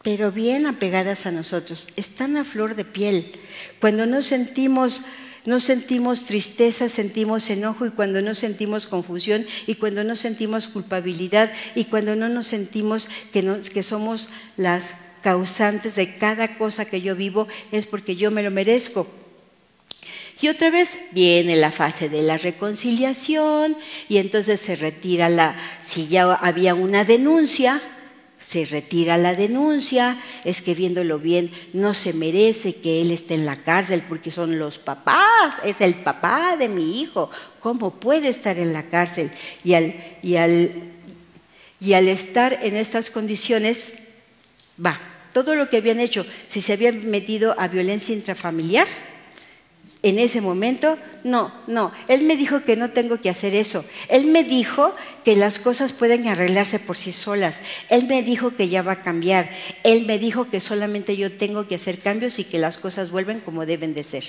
S2: pero bien apegadas a nosotros, están a flor de piel. Cuando no sentimos tristeza, sentimos enojo, y cuando no sentimos confusión, y cuando no sentimos culpabilidad, y cuando no nos sentimos que somos las causantes de cada cosa que yo vivo, es porque yo me lo merezco. Y otra vez viene la fase de la reconciliación, y entonces se retira si ya había una denuncia, se retira la denuncia. Es que viéndolo bien, no se merece que él esté en la cárcel porque son los papás, es el papá de mi hijo. ¿Cómo puede estar en la cárcel? Y al estar en estas condiciones, todo lo que habían hecho, si se habían metido a violencia intrafamiliar, en ese momento, no, él me dijo que no tengo que hacer eso. Él me dijo que las cosas pueden arreglarse por sí solas. Él me dijo que ya va a cambiar. Él me dijo que solamente yo tengo que hacer cambios y que las cosas vuelven como deben de ser.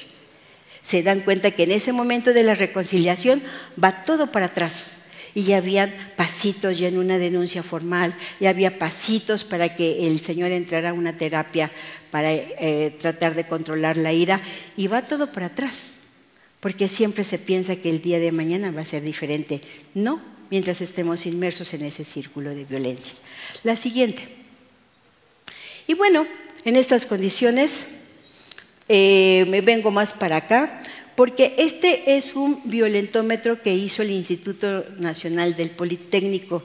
S2: Se dan cuenta que en ese momento de la reconciliación va todo para atrás. Y ya habían pasitos ya en una denuncia formal, ya había pasitos para que el señor entrara a una terapia para tratar de controlar la ira, y va todo para atrás, porque siempre se piensa que el día de mañana va a ser diferente. No, mientras estemos inmersos en ese círculo de violencia. La siguiente. Y bueno, en estas condiciones me vengo más para acá, porque este es un violentómetro que hizo el Instituto Nacional del Politécnico,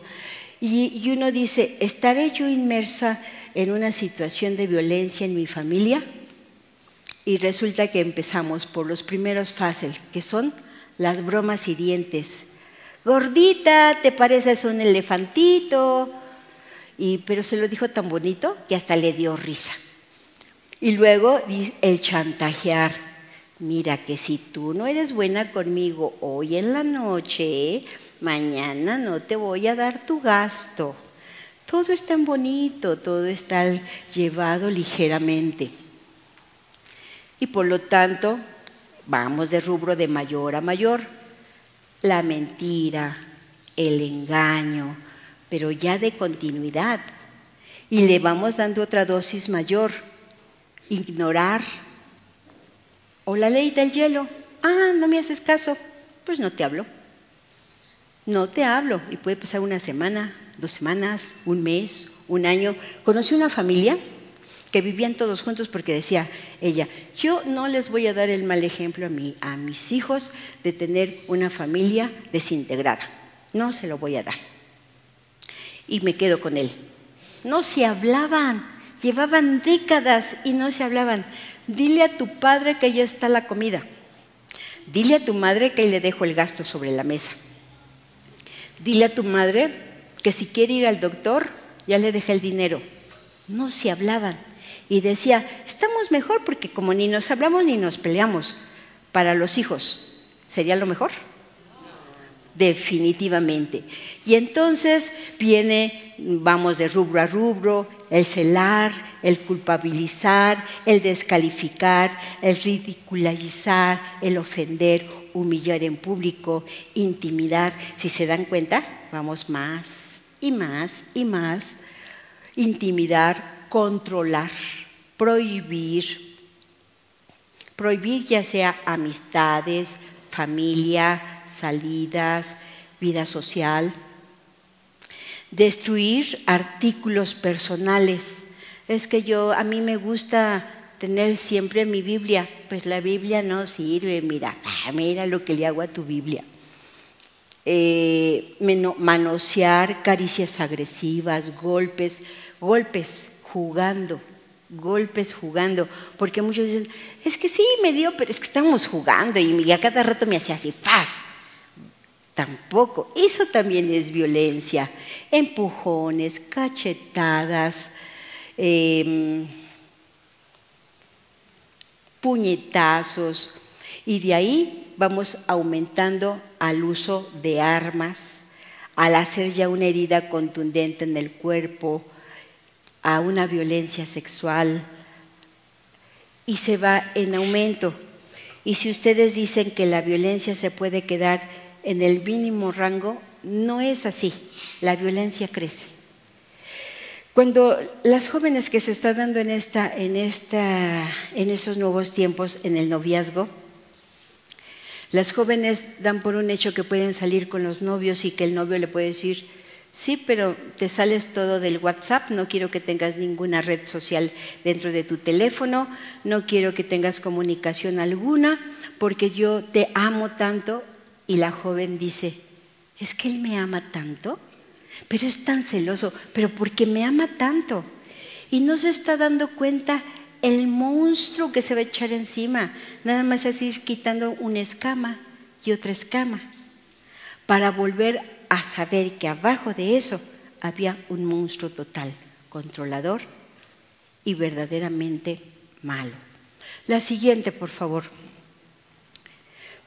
S2: y uno dice, ¿estaré yo inmersa en una situación de violencia en mi familia? Y resulta que empezamos por los primeros fases, que son las bromas hirientes. Gordita, te pareces un elefantito. Pero se lo dijo tan bonito que hasta le dio risa. Y luego el chantajear. Mira que si tú no eres buena conmigo hoy en la noche, mañana no te voy a dar tu gasto. Todo es tan bonito, todo está llevado ligeramente. Y por lo tanto, vamos de rubro de mayor a mayor. La mentira, el engaño, pero ya de continuidad. Y le vamos dando otra dosis mayor. Ignorar. O la ley del hielo. Ah, no me haces caso, pues no te hablo. No te hablo. Y puede pasar una semana, 2 semanas, un mes, un año. Conocí una familia que vivían todos juntos porque decía ella, yo no les voy a dar el mal ejemplo a mis hijos de tener una familia desintegrada. No se lo voy a dar. Y me quedo con él. No se hablaban, llevaban décadas y no se hablaban. Dile a tu padre que ya está la comida. Dile a tu madre que ahí le dejo el gasto sobre la mesa. Dile a tu madre que si quiere ir al doctor, ya le dejé el dinero. No se hablaban. Y decía, estamos mejor porque como ni nos hablamos ni nos peleamos. Para los hijos, ¿sería lo mejor? Definitivamente. Y entonces vamos de rubro a rubro, el celar, el culpabilizar, el descalificar, el ridiculizar, el ofender, humillar en público, intimidar. Si se dan cuenta, vamos más y más y más. Intimidar, controlar, prohibir. Prohibir ya sea amistades, familia, salidas, vida social. Destruir artículos personales. Es que a mí me gusta tener siempre mi Biblia. Pues la Biblia no sirve, mira lo que le hago a tu Biblia. Manosear, caricias agresivas, golpes jugando. Porque muchos dicen, es que sí me dio, pero es que estamos jugando y a cada rato me hacía así, ¡faz! Tampoco, eso también es violencia. Empujones, cachetadas, puñetazos, y de ahí vamos aumentando al uso de armas, al hacer ya una herida contundente en el cuerpo, a una violencia sexual, y se va en aumento. Y si ustedes dicen que la violencia se puede quedar en el mínimo rango, no es así, la violencia crece. Cuando las jóvenes que se están dando en estos nuevos tiempos, en el noviazgo, las jóvenes dan por un hecho que pueden salir con los novios y que el novio le puede decir, sí, pero te sales todo del WhatsApp, no quiero que tengas ninguna red social dentro de tu teléfono, no quiero que tengas comunicación alguna, porque yo te amo tanto. Y la joven dice, ¿es que él me ama tanto? Pero es tan celoso, pero ¿por qué me ama tanto? Y no se está dando cuenta el monstruo que se va a echar encima, nada más así quitando una escama y otra escama, para volver a saber que abajo de eso había un monstruo total, controlador y verdaderamente malo. La siguiente, por favor.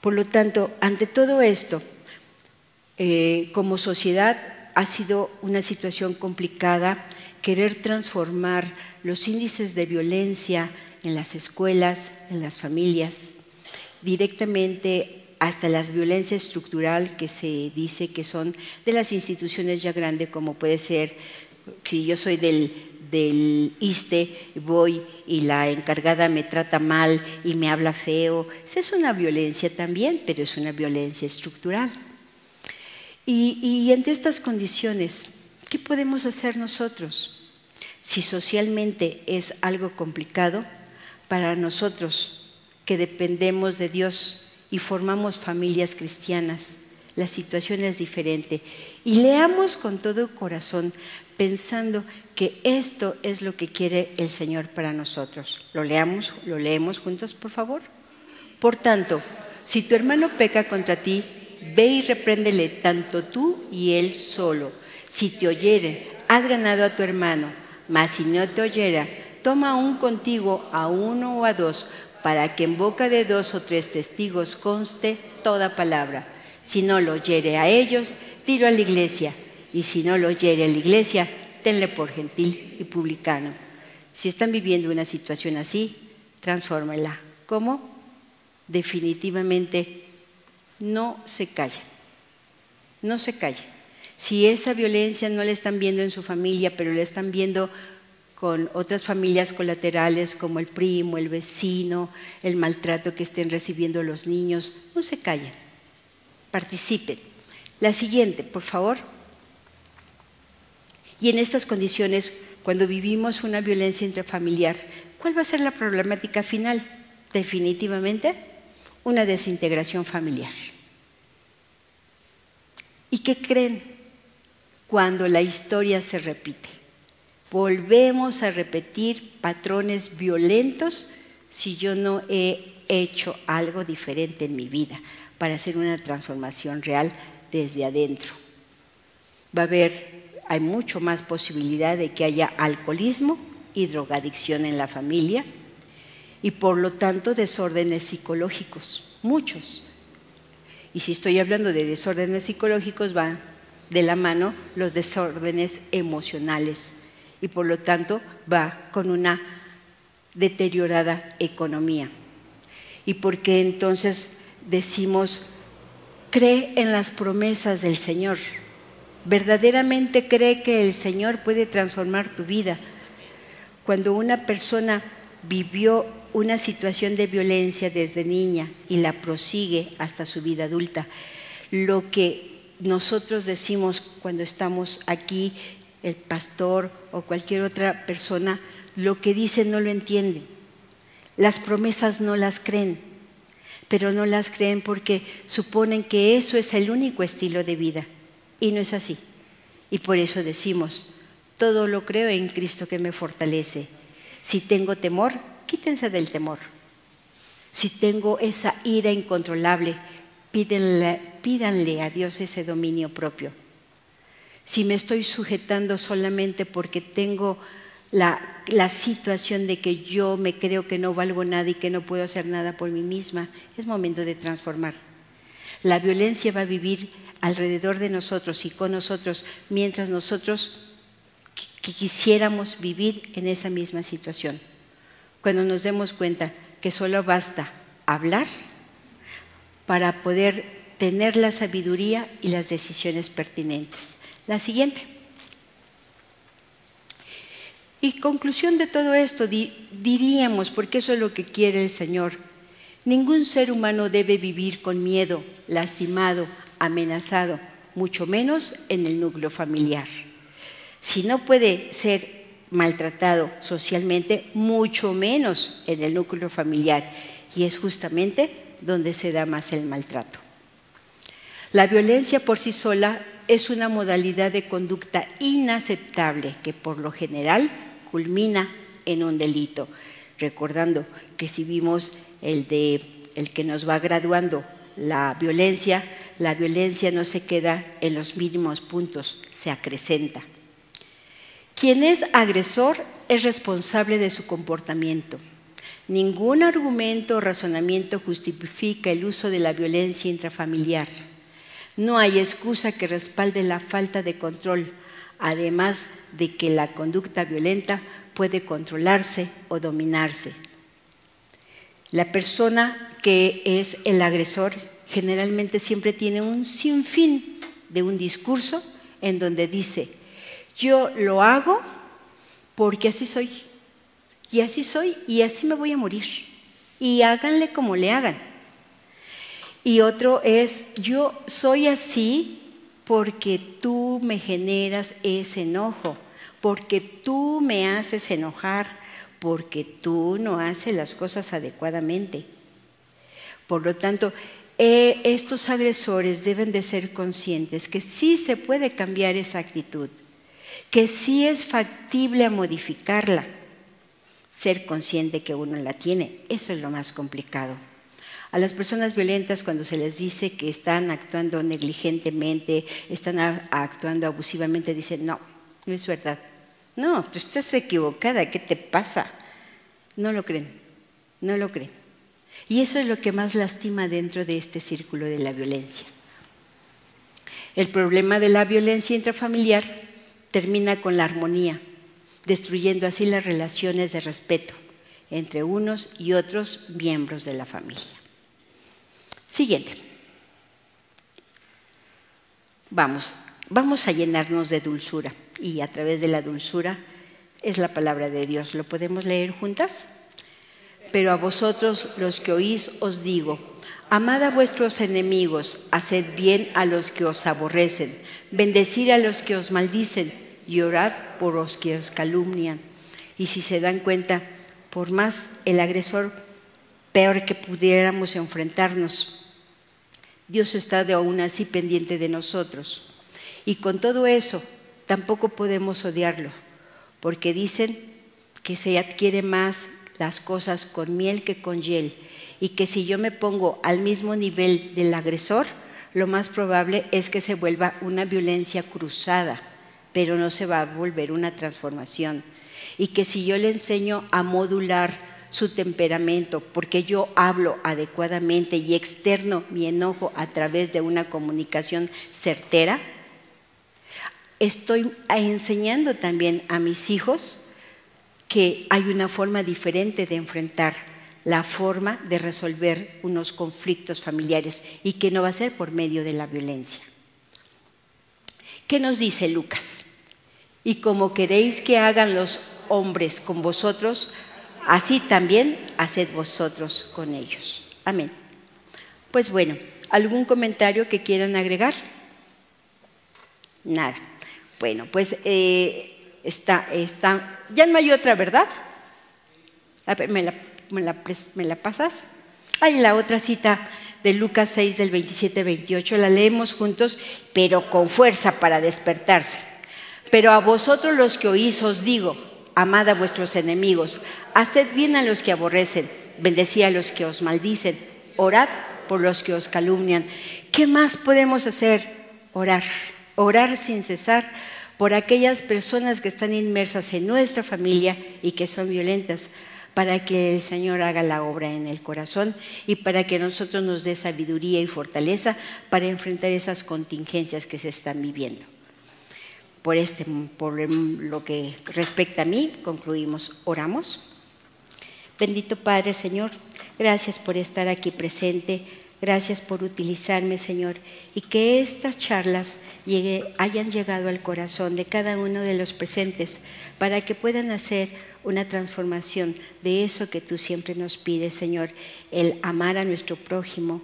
S2: Por lo tanto, ante todo esto, como sociedad ha sido una situación complicada querer transformar los índices de violencia en las escuelas, en las familias, directamente hasta la violencia estructural que se dice que son de las instituciones ya grandes, como puede ser, si yo soy del ISSSTE, voy y la encargada me trata mal y me habla feo. Esa es una violencia también, pero es una violencia estructural. Y ante estas condiciones, ¿qué podemos hacer nosotros? Si socialmente es algo complicado, para nosotros que dependemos de Dios y formamos familias cristianas, la situación es diferente. Y leamos con todo corazón, pensando que esto es lo que quiere el Señor para nosotros. Lo leemos juntos, por favor. Por tanto, si tu hermano peca contra ti, ve y repréndele tanto tú y él solo. Si te oyere, has ganado a tu hermano, mas si no te oyera, toma aún contigo a 1 o a 2, para que en boca de 2 o 3 testigos conste toda palabra. Si no lo oyere a ellos, dilo a la iglesia, y si no lo oyere a la iglesia, tenle por gentil y publicano. Si están viviendo una situación así, transfórmenla. ¿Cómo? Definitivamente no se calle. No se calle. Si esa violencia no la están viendo en su familia, pero la están viendo con otras familias colaterales como el primo, el vecino, el maltrato que estén recibiendo los niños, no se callen, participen. La siguiente, por favor. Y en estas condiciones, cuando vivimos una violencia intrafamiliar, ¿cuál va a ser la problemática final? Definitivamente, una desintegración familiar. ¿Y qué creen? Cuando la historia se repite, volvemos a repetir patrones violentos si yo no he hecho algo diferente en mi vida para hacer una transformación real desde adentro. Hay mucho más posibilidad de que haya alcoholismo y drogadicción en la familia y por lo tanto desórdenes psicológicos, muchos. Y si estoy hablando de desórdenes psicológicos, van de la mano los desórdenes emocionales y por lo tanto va con una deteriorada economía. ¿Y por qué entonces decimos, cree en las promesas del Señor? ¿Verdaderamente cree que el Señor puede transformar tu vida? Cuando una persona vivió una situación de violencia desde niña y la prosigue hasta su vida adulta, lo que nosotros decimos cuando estamos aquí, el pastor o cualquier otra persona, lo que dice no lo entiende. Las promesas no las creen, pero no las creen porque suponen que eso es el único estilo de vida. Y no es así. Y por eso decimos, todo lo creo en Cristo que me fortalece. Si tengo temor, quítense del temor. Si tengo esa ira incontrolable, pídanle a Dios ese dominio propio. Si me estoy sujetando solamente porque tengo la situación de que yo me creo que no valgo nada y que no puedo hacer nada por mí misma, es momento de transformar. La violencia va a vivir alrededor de nosotros y con nosotros mientras nosotros quisiéramos vivir en esa misma situación. Cuando nos demos cuenta que solo basta hablar para poder tener la sabiduría y las decisiones pertinentes. La siguiente. Y conclusión de todo esto, diríamos, porque eso es lo que quiere el Señor, ningún ser humano debe vivir con miedo, lastimado, amenazado, mucho menos en el núcleo familiar. Si no puede ser maltratado socialmente, mucho menos en el núcleo familiar, y es justamente donde se da más el maltrato. La violencia por sí sola es una modalidad de conducta inaceptable que por lo general culmina en un delito. Recordando que si vimos el que nos va graduando la violencia no se queda en los mínimos puntos, se acrecenta. Quien es agresor es responsable de su comportamiento. Ningún argumento o razonamiento justifica el uso de la violencia intrafamiliar. No hay excusa que respalde la falta de control, además de que la conducta violenta puede controlarse o dominarse. La persona que es el agresor generalmente siempre tiene un sinfín de un discurso en donde dice, yo lo hago porque así soy, y así me voy a morir, y háganle como le hagan. Y otro es, yo soy así porque tú me generas ese enojo, porque tú me haces enojar, porque tú no haces las cosas adecuadamente. Por lo tanto, estos agresores deben de ser conscientes que sí se puede cambiar esa actitud, que sí es factible a modificarla. Ser consciente que uno la tiene, eso es lo más complicado. A las personas violentas, cuando se les dice que están actuando negligentemente, están actuando abusivamente, dicen, no, no es verdad. No, tú estás equivocada, ¿qué te pasa? No lo creen, no lo creen. Y eso es lo que más lastima dentro de este círculo de la violencia. El problema de la violencia intrafamiliar termina con la armonía, destruyendo así las relaciones de respeto entre unos y otros miembros de la familia. Siguiente. Vamos a llenarnos de dulzura, y a través de la dulzura es la palabra de Dios. ¿Lo podemos leer juntas? Pero a vosotros los que oís os digo, amad a vuestros enemigos, haced bien a los que os aborrecen, bendecid a los que os maldicen y orad por los que os calumnian. Y si se dan cuenta, por más el agresor peor que pudiéramos enfrentarnos, Dios está aún así pendiente de nosotros. Y con todo eso, tampoco podemos odiarlo, porque dicen que se adquiere más las cosas con miel que con hiel, y que si yo me pongo al mismo nivel del agresor, lo más probable es que se vuelva una violencia cruzada, pero no se va a volver una transformación. Y que si yo le enseño a modular su temperamento, porque yo hablo adecuadamente y externo mi enojo a través de una comunicación certera, estoy enseñando también a mis hijos que hay una forma diferente de enfrentar la forma de resolver unos conflictos familiares, y que no va a ser por medio de la violencia. ¿Qué nos dice Lucas? Y como queréis que hagan los hombres con vosotros, así también haced vosotros con ellos. Amén. Pues bueno, ¿algún comentario que quieran agregar? Nada. Bueno, pues ya no hay otra, ¿verdad? A ver, ¿me la pasas? Hay la otra cita de Lucas 6 del 27-28, la leemos juntos, pero con fuerza para despertarse. Pero a vosotros los que oís os digo, amad a vuestros enemigos, haced bien a los que aborrecen, bendecid a los que os maldicen, orad por los que os calumnian. ¿Qué más podemos hacer? Orar sin cesar por aquellas personas que están inmersas en nuestra familia y que son violentas, para que el Señor haga la obra en el corazón y para que nosotros nos dé sabiduría y fortaleza para enfrentar esas contingencias que se están viviendo. Por lo que respecta a mí, concluimos, oramos. Bendito Padre, Señor, gracias por estar aquí presente, gracias por utilizarme, Señor, y que estas charlas hayan llegado al corazón de cada uno de los presentes para que puedan hacer una transformación de eso que tú siempre nos pides, Señor, el amar a nuestro prójimo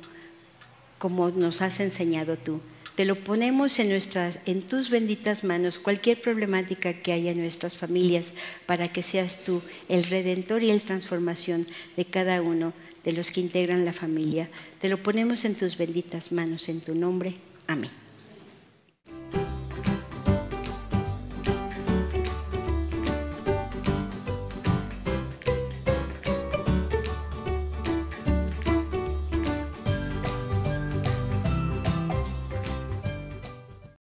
S2: como nos has enseñado tú. Te lo ponemos en tus benditas manos, cualquier problemática que haya en nuestras familias, para que seas tú el redentor y el transformación de cada uno de los que integran la familia. Te lo ponemos en tus benditas manos, en tu nombre. Amén.